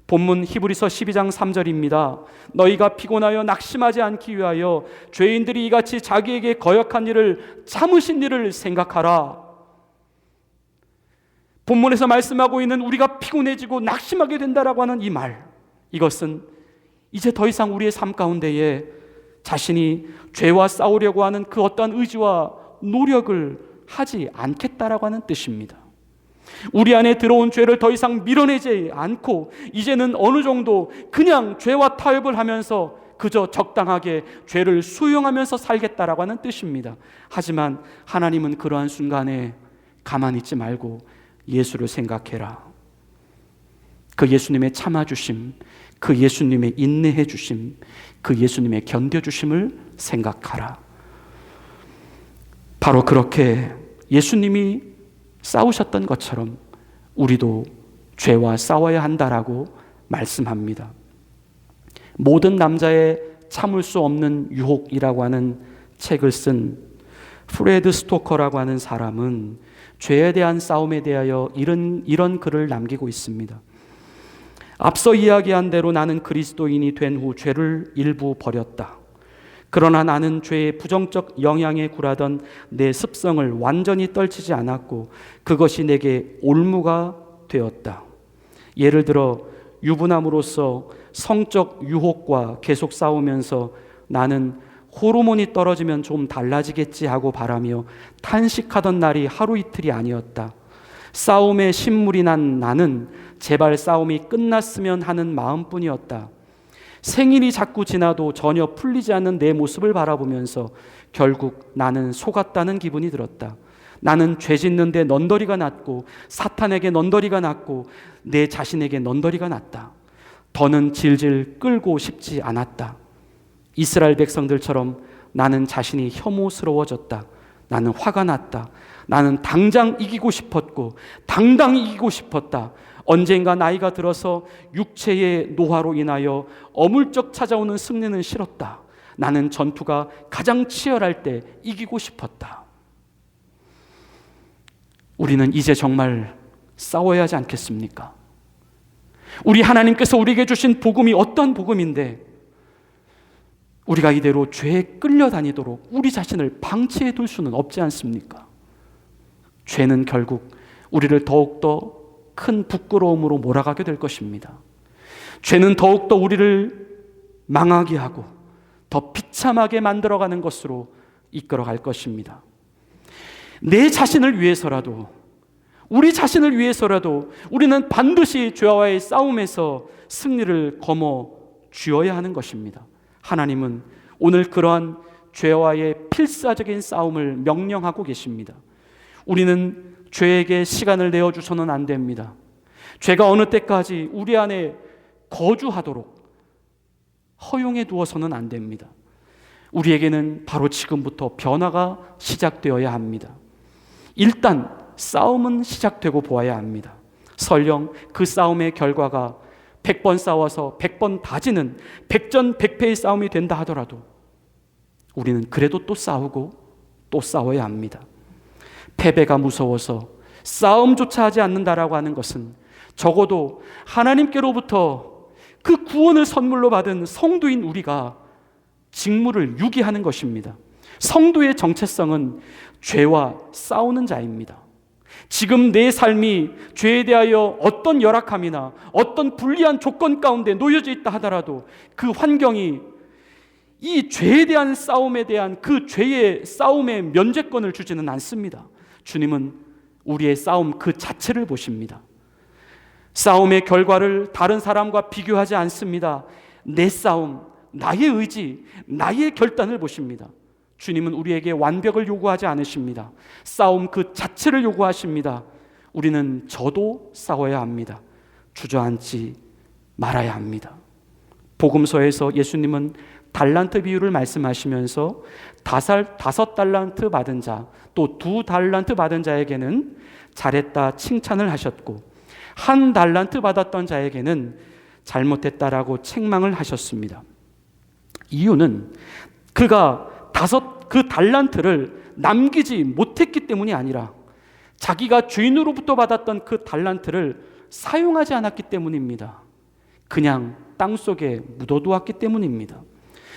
본문 히브리서 12장 3절입니다. 너희가 피곤하여 낙심하지 않기 위하여 죄인들이 이같이 자기에게 거역한 일을 참으신 일을 생각하라. 본문에서 말씀하고 있는 우리가 피곤해지고 낙심하게 된다라고 하는 이 말, 이것은 이제 더 이상 우리의 삶 가운데에 자신이 죄와 싸우려고 하는 그 어떠한 의지와 노력을 하지 않겠다라고 하는 뜻입니다. 우리 안에 들어온 죄를 더 이상 밀어내지 않고 이제는 어느 정도 그냥 죄와 타협을 하면서 그저 적당하게 죄를 수용하면서 살겠다라고 하는 뜻입니다. 하지만 하나님은 그러한 순간에 가만히 있지 말고 예수를 생각해라. 그 예수님의 참아주심, 그 예수님의 인내해 주심, 그 예수님의 견뎌주심을 생각하라. 바로 그렇게 예수님이 싸우셨던 것처럼 우리도 죄와 싸워야 한다라고 말씀합니다. 모든 남자의 참을 수 없는 유혹이라고 하는 책을 쓴 프레드 스토커라고 하는 사람은 죄에 대한 싸움에 대하여 이런 글을 남기고 있습니다. 앞서 이야기한 대로 나는 그리스도인이 된 후 죄를 일부 버렸다. 그러나 나는 죄의 부정적 영향에 굴하던 내 습성을 완전히 떨치지 않았고 그것이 내게 올무가 되었다. 예를 들어 유부남으로서 성적 유혹과 계속 싸우면서 나는 호르몬이 떨어지면 좀 달라지겠지 하고 바라며 탄식하던 날이 하루 이틀이 아니었다. 싸움에 신물이 난 나는 제발 싸움이 끝났으면 하는 마음뿐이었다. 생일이 자꾸 지나도 전혀 풀리지 않는 내 모습을 바라보면서 결국 나는 속았다는 기분이 들었다. 나는 죄 짓는데 넌더리가 났고 사탄에게 넌더리가 났고 내 자신에게 넌더리가 났다. 더는 질질 끌고 싶지 않았다. 이스라엘 백성들처럼 나는 자신이 혐오스러워졌다. 나는 화가 났다. 나는 당장 이기고 싶었고 당당히 이기고 싶었다. 언젠가 나이가 들어서 육체의 노화로 인하여 어물쩍 찾아오는 승리는 싫었다. 나는 전투가 가장 치열할 때 이기고 싶었다. 우리는 이제 정말 싸워야 하지 않겠습니까? 우리 하나님께서 우리에게 주신 복음이 어떤 복음인데 우리가 이대로 죄에 끌려다니도록 우리 자신을 방치해 둘 수는 없지 않습니까? 죄는 결국 우리를 더욱더 큰 부끄러움으로 몰아가게 될 것입니다. 죄는 더욱더 우리를 망하게 하고 더 비참하게 만들어가는 것으로 이끌어갈 것입니다. 내 자신을 위해서라도, 우리 자신을 위해서라도 우리는 반드시 죄와의 싸움에서 승리를 거머 쥐어야 하는 것입니다. 하나님은 오늘 그러한 죄와의 필사적인 싸움을 명령하고 계십니다. 우리는 죄에게 시간을 내어주서는 안 됩니다. 죄가 어느 때까지 우리 안에 거주하도록 허용해 두어서는 안 됩니다. 우리에게는 바로 지금부터 변화가 시작되어야 합니다. 일단 싸움은 시작되고 보아야 합니다. 설령 그 싸움의 결과가 100번 싸워서 100번 다지는 백전백패의 싸움이 된다 하더라도 우리는 그래도 또 싸우고 또 싸워야 합니다. 패배가 무서워서 싸움조차 하지 않는다라고 하는 것은 적어도 하나님께로부터 그 구원을 선물로 받은 성도인 우리가 직무를 유기하는 것입니다. 성도의 정체성은 죄와 싸우는 자입니다. 지금 내 삶이 죄에 대하여 어떤 열악함이나 어떤 불리한 조건 가운데 놓여져 있다 하더라도 그 환경이 이 죄에 대한 싸움에 대한 그 죄의 싸움의 면죄권을 주지는 않습니다. 주님은 우리의 싸움 그 자체를 보십니다. 싸움의 결과를 다른 사람과 비교하지 않습니다. 내 싸움, 나의 의지, 나의 결단을 보십니다. 주님은 우리에게 완벽을 요구하지 않으십니다. 싸움 그 자체를 요구하십니다. 우리는 저도 싸워야 합니다. 주저앉지 말아야 합니다. 복음서에서 예수님은 달란트 비유를 말씀하시면서 5달란트 받은 자, 또 2달란트 받은 자에게는 잘했다 칭찬을 하셨고 1달란트 받았던 자에게는 잘못했다라고 책망을 하셨습니다. 이유는 그가 그 달란트를 남기지 못했기 때문이 아니라 자기가 주인으로부터 받았던 그 달란트를 사용하지 않았기 때문입니다. 그냥 땅속에 묻어두었기 때문입니다.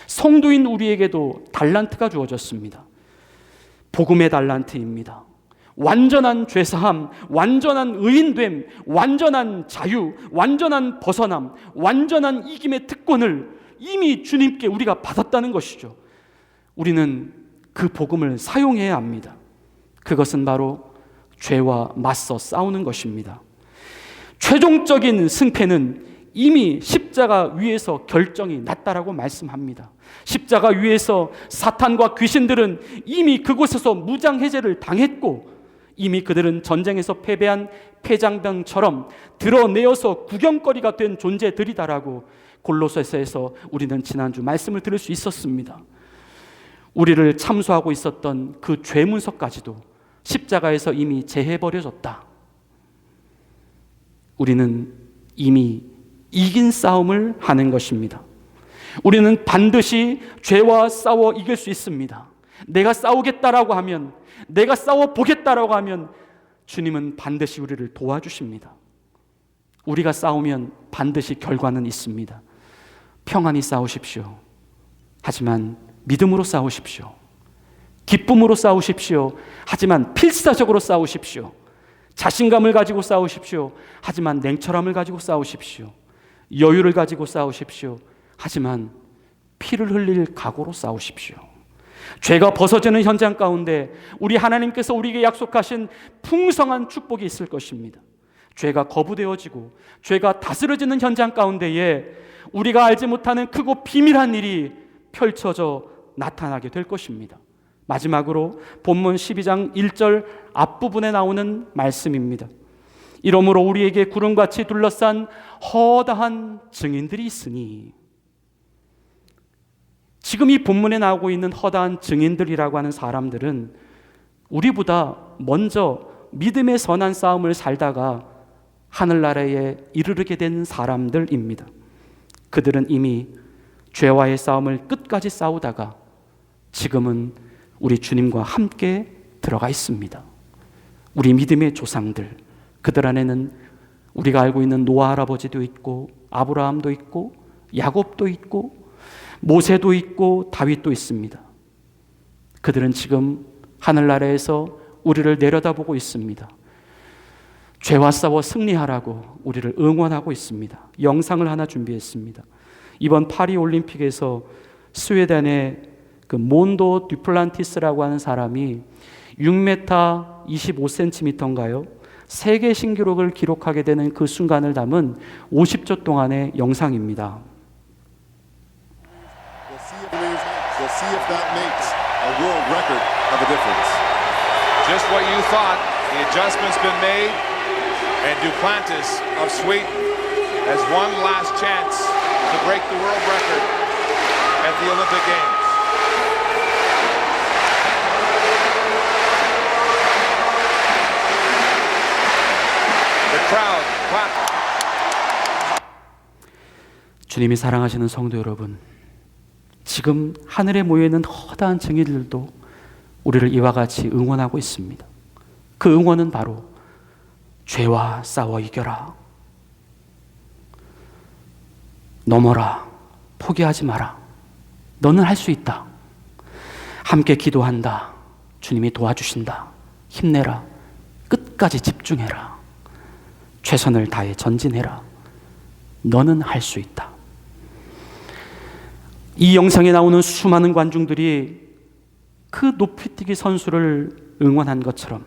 성도인 우리에게도 달란트가 주어졌습니다. 복음의 달란트입니다. 완전한 죄사함, 완전한 의인됨, 완전한 자유, 완전한 벗어남, 완전한 이김의 특권을 이미 주님께 우리가 받았다는 것이죠. 우리는 그 복음을 사용해야 합니다. 그것은 바로 죄와 맞서 싸우는 것입니다. 최종적인 승패는 이미 십자가 위에서 결정이 났다라고 말씀합니다. 십자가 위에서 사탄과 귀신들은 이미 그곳에서 무장해제를 당했고 이미 그들은 전쟁에서 패배한 패장병처럼 드러내어서 구경거리가 된 존재들이다라고 골로새서에서 우리는 지난주 말씀을 들을 수 있었습니다. 우리를 참수하고 있었던 그 죄문서까지도 십자가에서 이미 제해버려졌다. 우리는 이미 이긴 싸움을 하는 것입니다. 우리는 반드시 죄와 싸워 이길 수 있습니다. 내가 싸우겠다라고 하면, 내가 싸워보겠다라고 하면 주님은 반드시 우리를 도와주십니다. 우리가 싸우면 반드시 결과는 있습니다. 평안히 싸우십시오. 하지만 믿음으로 싸우십시오. 기쁨으로 싸우십시오. 하지만 필사적으로 싸우십시오. 자신감을 가지고 싸우십시오. 하지만 냉철함을 가지고 싸우십시오. 여유를 가지고 싸우십시오. 하지만 피를 흘릴 각오로 싸우십시오. 죄가 벗어지는 현장 가운데 우리 하나님께서 우리에게 약속하신 풍성한 축복이 있을 것입니다. 죄가 거부되어지고 죄가 다스려지는 현장 가운데에 우리가 알지 못하는 크고 비밀한 일이 펼쳐져 나타나게 될 것입니다. 마지막으로 본문 12장 1절 앞부분에 나오는 말씀입니다. 이러므로 우리에게 구름같이 둘러싼 허다한 증인들이 있으니, 지금 이 본문에 나오고 있는 허다한 증인들이라고 하는 사람들은 우리보다 먼저 믿음의 선한 싸움을 살다가 하늘나라에 이르게 된 사람들입니다. 그들은 이미 죄와의 싸움을 끝까지 싸우다가 지금은 우리 주님과 함께 들어가 있습니다. 우리 믿음의 조상들, 그들 안에는 우리가 알고 있는 노아 할아버지도 있고 아브라함도 있고 야곱도 있고 모세도 있고 다윗도 있습니다. 그들은 지금 하늘나라에서 우리를 내려다보고 있습니다. 죄와 싸워 승리하라고 우리를 응원하고 있습니다. 영상을 하나 준비했습니다. 이번 파리 올림픽에서 스웨덴의 그 몬도 듀플란티스라고 하는 사람이 6m 25cm인가요? 세계 신기록을 기록하게 되는 그 순간을 담은 50초 동안의 영상입니다. We'll see if that makes a world record of a difference. Just what you thought. The adjustment's been made, and Duplantis of Sweden has one last chance to break the world record at the Olympic Games. The crowd clapped. 주님이 사랑하시는 성도 여러분, 지금 하늘에 모여있는 허다한 증인들도 우리를 이와 같이 응원하고 있습니다. 그 응원은 바로 죄와 싸워 이겨라, 넘어라, 포기하지 마라, 너는 할 수 있다, 함께 기도한다, 주님이 도와주신다, 힘내라, 끝까지 집중해라, 최선을 다해 전진해라, 너는 할 수 있다. 이 영상에 나오는 수많은 관중들이 그 높이뛰기 선수를 응원한 것처럼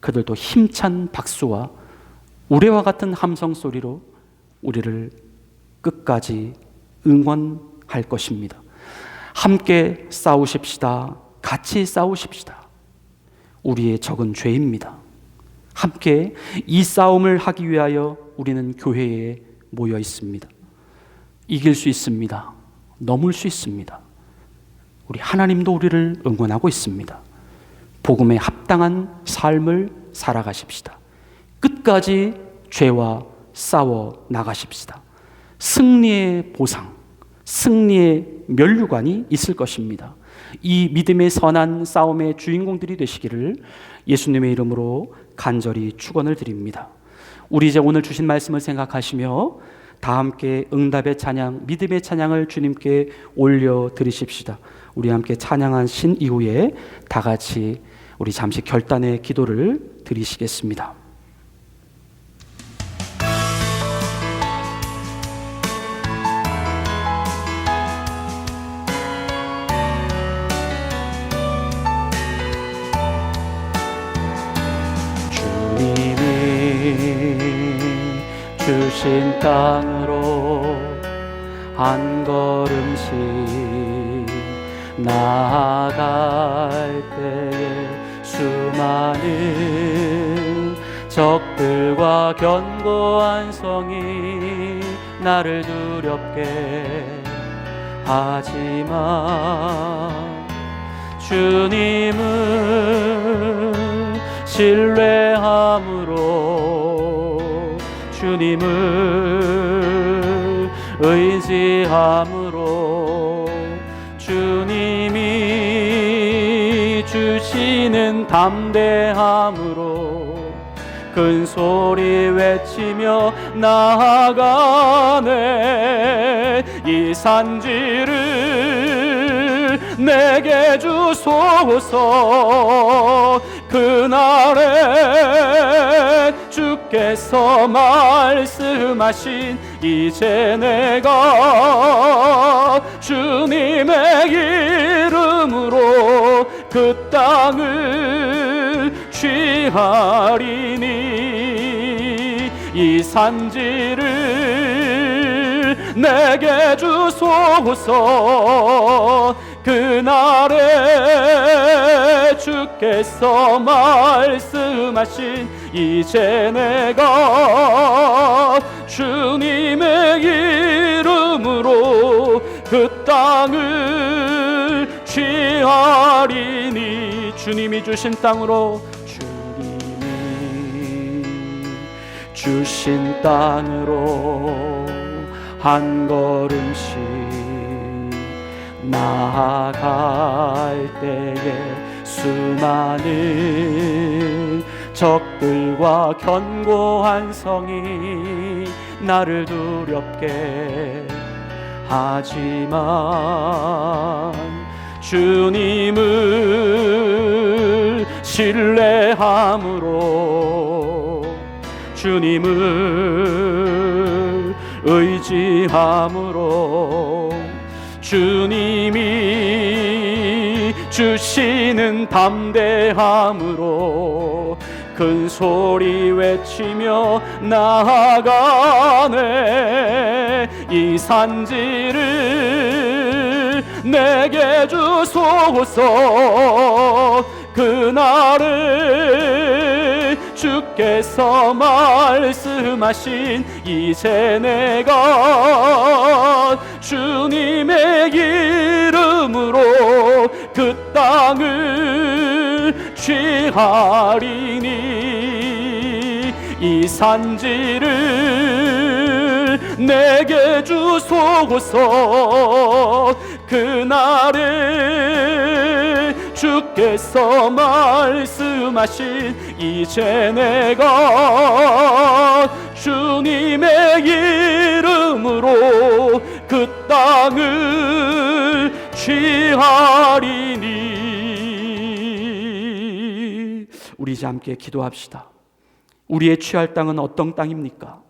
그들도 힘찬 박수와 우레와 같은 함성 소리로 우리를 끝까지 응원할 것입니다. 함께 싸우십시다. 같이 싸우십시다. 우리의 적은 죄입니다. 함께 이 싸움을 하기 위하여 우리는 교회에 모여 있습니다. 이길 수 있습니다. 넘을 수 있습니다. 우리 하나님도 우리를 응원하고 있습니다. 복음에 합당한 삶을 살아가십시다. 끝까지 죄와 싸워 나가십시다. 승리의 보상, 승리의 면류관이 있을 것입니다. 이 믿음의 선한 싸움의 주인공들이 되시기를 예수님의 이름으로 간절히 축원을 드립니다. 우리 이제 오늘 주신 말씀을 생각하시며 다 함께 응답의 찬양, 믿음의 찬양을 주님께 올려 드리십시다. 우리 함께 찬양하신 이후에 다 같이 우리 잠시 결단의 기도를 드리시겠습니다. 주신 땅으로 한 걸음씩 나아갈 때에 수많은 적들과 견고한 성이 나를 두렵게 하지만 주님을 신뢰함으로 주님을 의지함으로 주님이 주시는 담대함으로 큰 소리 외치며 나아가네. 이 산지를 내게 주소서. 그날에 주께서 말씀하신 이제 내가 주님의 이름으로 그 땅을 취하리니 이 산지를 내게 주소서. 그날에 주께서 말씀하신 이제 내가 주님의 이름으로 그 땅을 취하리니 주님이 주신 땅으로 주님이 주신 땅으로 한 걸음씩 나아갈 때에 수많은 적들과 견고한 성이 나를 두렵게 하지만 주님을 신뢰함으로 주님을 의지함으로 주님이 주시는 담대함으로 큰 소리 외치며 나아가네. 이 산지를 내게 주소서. 그날에 주께서 말씀하신 이제 내가 주님의 이름으로 그 땅을 취하리니 이 산지를 내게 주소서. 그날에 주께서 말씀하신 이제 내가 주님의 이름으로 그 땅을 취하리니. 우리 이제 함께 기도합시다. 우리의 취할 땅은 어떤 땅입니까?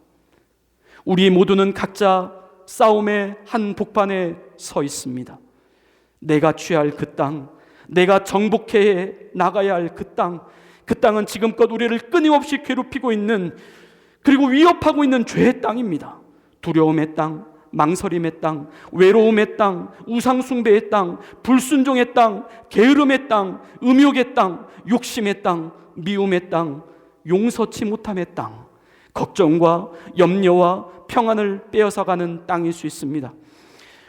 우리 모두는 각자 싸움의 한 복판에 서 있습니다. 내가 취할 그 땅, 내가 정복해 나가야 할 그 땅, 그 땅은 지금껏 우리를 끊임없이 괴롭히고 있는, 그리고 위협하고 있는 죄의 땅입니다. 두려움의 땅, 망설임의 땅, 외로움의 땅, 우상숭배의 땅, 불순종의 땅, 게으름의 땅, 음욕의 땅, 욕심의 땅, 미움의 땅, 용서치 못함의 땅, 걱정과 염려와 평안을 빼앗아가는 땅일 수 있습니다.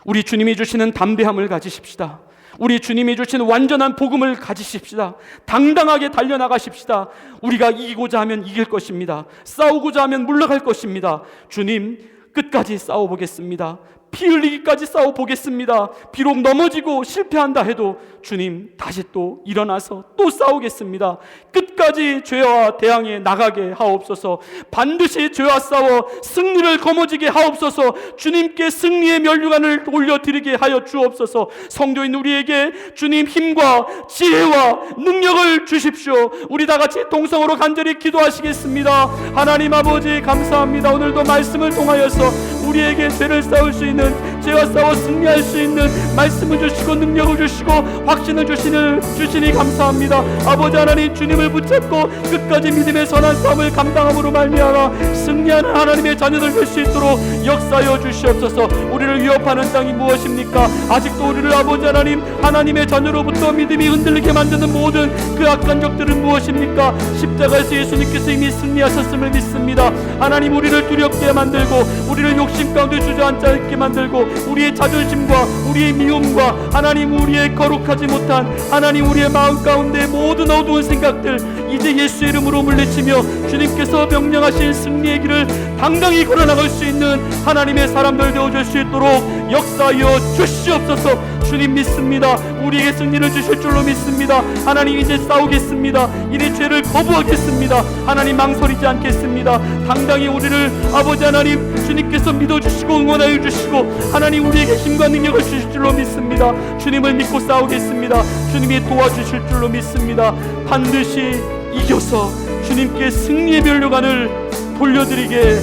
우리 주님이 주시는 담대함을 가지십시다. 우리 주님이 주시는 완전한 복음을 가지십시다. 당당하게 달려나가십시다. 우리가 이기고자 하면 이길 것입니다. 싸우고자 하면 물러갈 것입니다. 주님, 끝까지 싸워보겠습니다. 피 흘리기까지 싸워보겠습니다. 비록 넘어지고 실패한다 해도 주님, 다시 또 일어나서 또 싸우겠습니다. 끝까지 죄와 대항해 나가게 하옵소서. 반드시 죄와 싸워 승리를 거머쥐게 하옵소서. 주님께 승리의 면류관을 올려드리게 하여 주옵소서. 성도인 우리에게 주님 힘과 지혜와 능력을 주십시오. 우리 다 같이 동성으로 간절히 기도하시겠습니다. 하나님 아버지, 감사합니다. 오늘도 말씀을 통하여서 우리에게 죄를 싸울 수 있는, 죄와 싸워 승리할 수 있는 말씀을 주시고 능력을 주시고 확신을 주시니 감사합니다. 아버지 하나님, 주님을 붙잡고 끝까지 믿음의 선한 싸움을 감당함으로 말미암아 승리하는 하나님의 자녀들 될 수 있도록 역사하여 주시옵소서. 우리를 위협하는 땅이 무엇입니까? 아직도 우리를 아버지 하나님, 하나님의 자녀로부터 믿음이 흔들리게 만드는 모든 그 악한 적들은 무엇입니까? 십자가에서 예수님께서 이미 승리하셨음을 믿습니다. 하나님, 우리를 두렵게 만들고 우리를 욕심 가운데 주저앉지 않게 만들고 우리의 자존심과 우리의 미움과 하나님, 우리의 거룩하지 못한 하나님, 우리의 마음 가운데 모든 어두운 생각들 이제 예수의 이름으로 물리치며 주님께서 명령하신 승리의 길을 당당히 걸어나갈 수 있는 하나님의 사람들 되어줄 수 있도록 역사하여 주시옵소서. 주님 믿습니다. 우리에게 승리를 주실 줄로 믿습니다. 하나님, 이제 싸우겠습니다. 이제 죄를 거부하겠습니다. 하나님, 망설이지 않겠습니다. 당당히 우리를 아버지 하나님, 주님께서 믿어주시고 응원하여 주시고 하나님, 우리에게 힘과 능력을 주실 줄로 믿습니다. 주님을 믿고 싸우겠습니다. 주님이 도와주실 줄로 믿습니다. 반드시 이겨서 주님께 승리의 면류관을 돌려드리게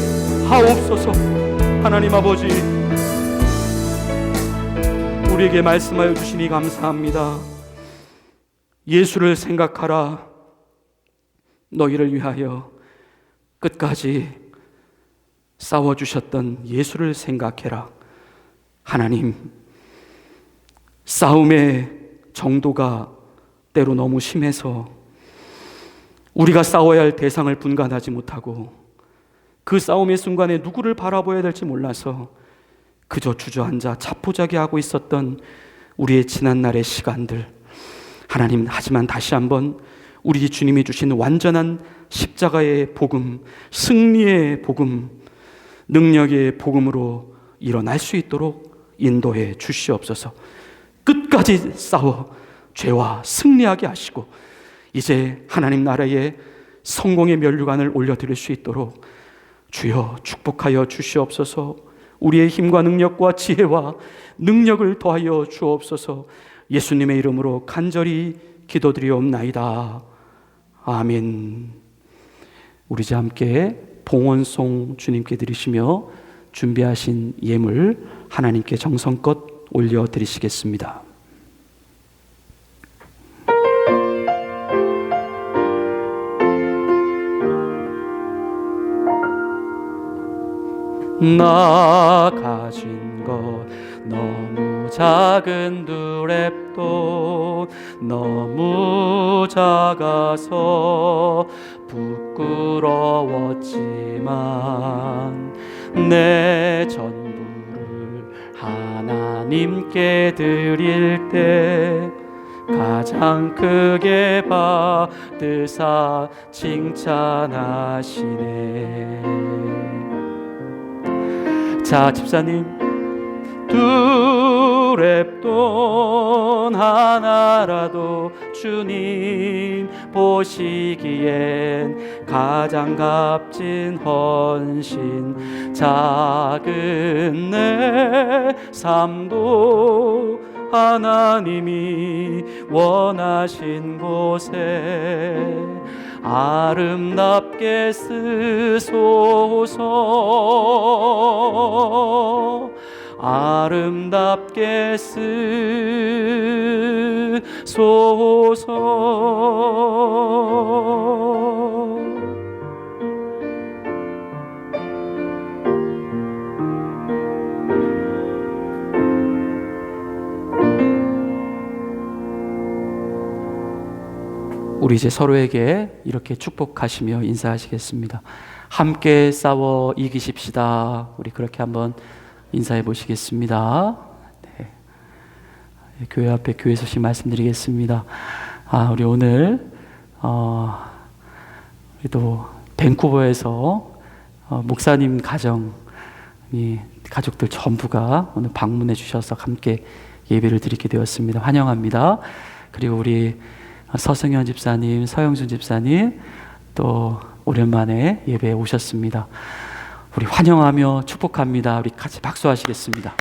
하옵소서. 하나님 아버지, 우리에게 말씀하여 주시니 감사합니다. 예수를 생각하라. 너희를 위하여 끝까지 싸워주셨던 예수를 생각해라. 하나님, 싸움의 정도가 때로 너무 심해서 우리가 싸워야 할 대상을 분간하지 못하고 그 싸움의 순간에 누구를 바라봐야 될지 몰라서 그저 주저앉아 자포자기하고 있었던 우리의 지난날의 시간들, 하나님, 하지만 다시 한번 우리 주님이 주신 완전한 십자가의 복음, 승리의 복음, 능력의 복음으로 일어날 수 있도록 인도해 주시옵소서. 끝까지 싸워 죄와 승리하게 하시고 이제 하나님 나라의 성공의 면류관을 올려드릴 수 있도록 주여 축복하여 주시옵소서. 우리의 힘과 능력과 지혜와 능력을 더하여 주옵소서. 예수님의 이름으로 간절히 기도드리옵나이다. 아멘. 우리 이제 함께 봉헌송 주님께 드리시며 준비하신 예물 하나님께 정성껏 올려드리시겠습니다. 나 가진 것 너무 작은 두 랩돈 너무 작아서 부끄러웠지만 내 전부를 하나님께 드릴 때 가장 크게 받으사 칭찬하시네. 자, 집사님, 두 랩돈 하나라도 주님 보시기엔 가장 값진 헌신, 작은 내 삶도 하나님이 원하신 곳에 아름답게 쓰소서. 아름답게 쓰소서. 우리 이제 서로에게 이렇게 축복하시며 인사하시겠습니다. 함께 싸워 이기십시다. 우리 그렇게 한번 인사해 보시겠습니다. 네. 교회 앞에 교회 소식 말씀드리겠습니다. 우리 오늘 또 밴쿠버에서 목사님 가정이 가족들 전부가 오늘 방문해 주셔서 함께 예배를 드리게 되었습니다. 환영합니다. 그리고 우리 서승현 집사님, 서영준 집사님 또 오랜만에 예배에 오셨습니다. 우리 환영하며 축복합니다. 우리 같이 박수하시겠습니다.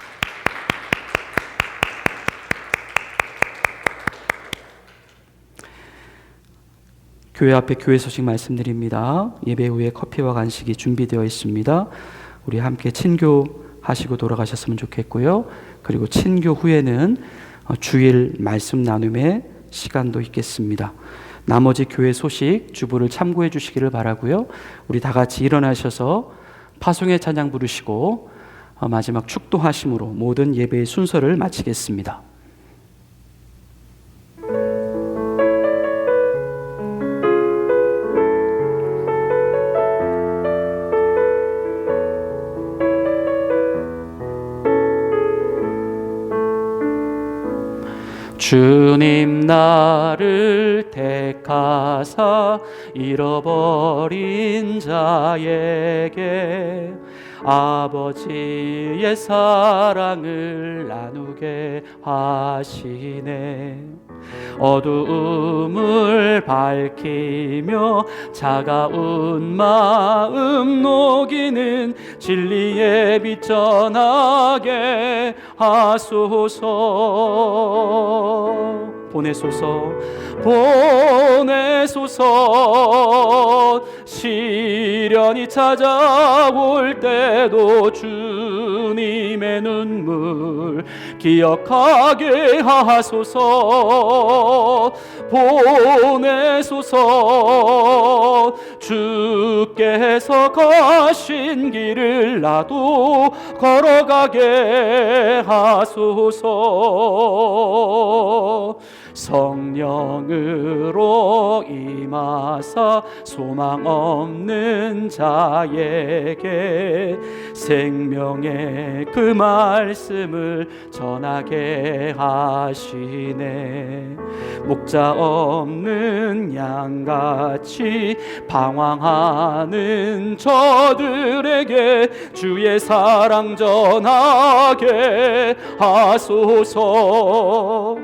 교회 앞에 교회 소식 말씀드립니다. 예배 후에 커피와 간식이 준비되어 있습니다. 우리 함께 친교하시고 돌아가셨으면 좋겠고요. 그리고 친교 후에는 주일 말씀 나눔의 시간도 있겠습니다. 나머지 교회 소식 주보를 참고해 주시기를 바라고요. 우리 다 같이 일어나셔서 파송의 찬양 부르시고 마지막 축도하심으로 모든 예배의 순서를 마치겠습니다. 주님 나를 택하사 잃어버린 자에게 아버지의 사랑을 나누게 하시네. 어두움을 밝히며 차가운 마음 녹이는 진리의 빛 전하게 하소서. 보내소서, 보내소서. 시련이 찾아올 때도 주님의 눈물 기억하게 하소서. 보내소서. 주께서 가신 길을 나도 걸어가게 하소서. 성령으로 임하사 소망 없는 자에게 생명의 그 말씀을 전하게 하시네. 목자 없는 양같이 방황하는 저들에게 주의 사랑 전하게 하소서.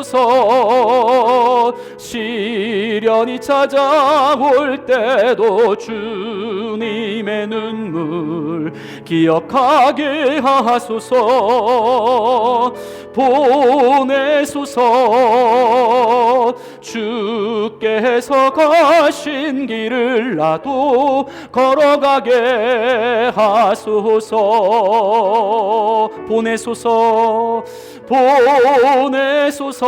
보내소서. 시련이 찾아올 때도 주님의 눈물 기억하게 하소서. 보내소서. 주께서 가신 길을 나도 걸어가게 하소서. 보내소서. 보내소서.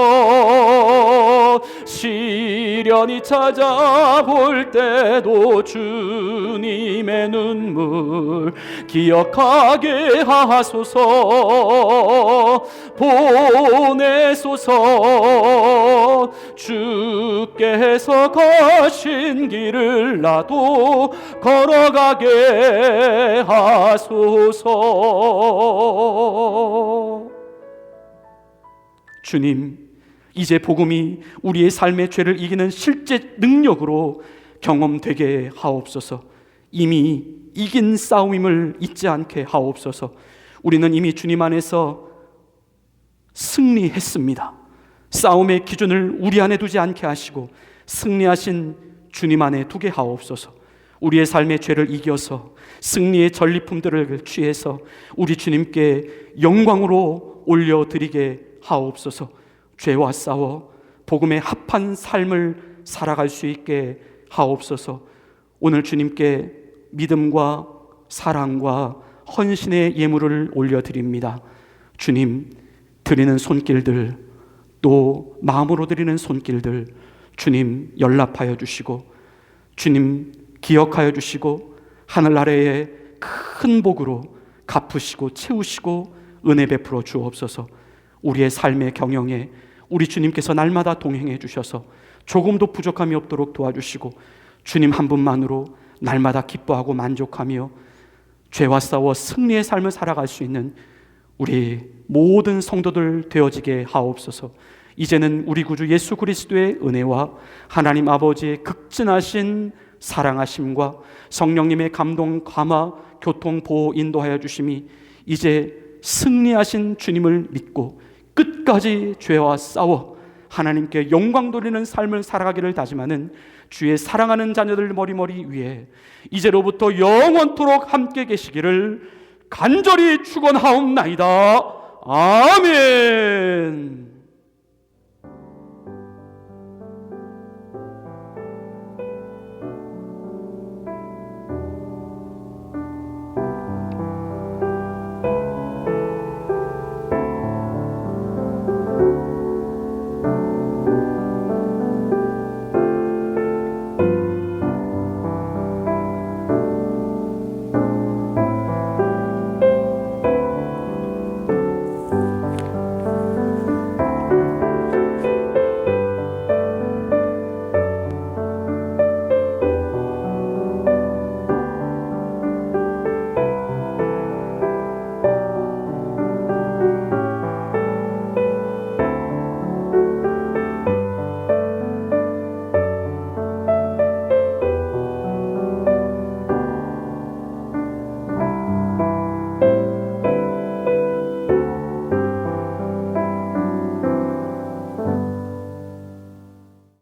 시련이 찾아올 때도 주님의 눈물 기억하게 하소서. 보내소서. 주께서 가신 길을 나도 걸어가게 하소서. 주님, 이제 복음이 우리의 삶의 죄를 이기는 실제 능력으로 경험되게 하옵소서. 이미 이긴 싸움임을 잊지 않게 하옵소서. 우리는 이미 주님 안에서 승리했습니다. 싸움의 기준을 우리 안에 두지 않게 하시고 승리하신 주님 안에 두게 하옵소서. 우리의 삶의 죄를 이겨서 승리의 전리품들을 취해서 우리 주님께 영광으로 올려드리게 하옵소서. 죄와 싸워 복음에 합한 삶을 살아갈 수 있게 하옵소서. 오늘 주님께 믿음과 사랑과 헌신의 예물을 올려드립니다. 주님, 드리는 손길들, 또 마음으로 드리는 손길들 주님 연락하여 주시고, 주님 기억하여 주시고, 하늘 아래에 큰 복으로 갚으시고 채우시고 은혜 베풀어 주옵소서. 우리의 삶의 경영에 우리 주님께서 날마다 동행해 주셔서 조금도 부족함이 없도록 도와주시고, 주님 한 분만으로 날마다 기뻐하고 만족하며 죄와 싸워 승리의 삶을 살아갈 수 있는 우리 모든 성도들 되어지게 하옵소서. 이제는 우리 구주 예수 그리스도의 은혜와 하나님 아버지의 극진하신 사랑하심과 성령님의 감동, 감화, 교통, 보호, 인도하여 주심이 이제 승리하신 주님을 믿고 끝까지 죄와 싸워 하나님께 영광 돌리는 삶을 살아가기를 다짐하는 주의 사랑하는 자녀들 머리머리 위에 이제로부터 영원토록 함께 계시기를 간절히 축원하옵나이다. 아멘.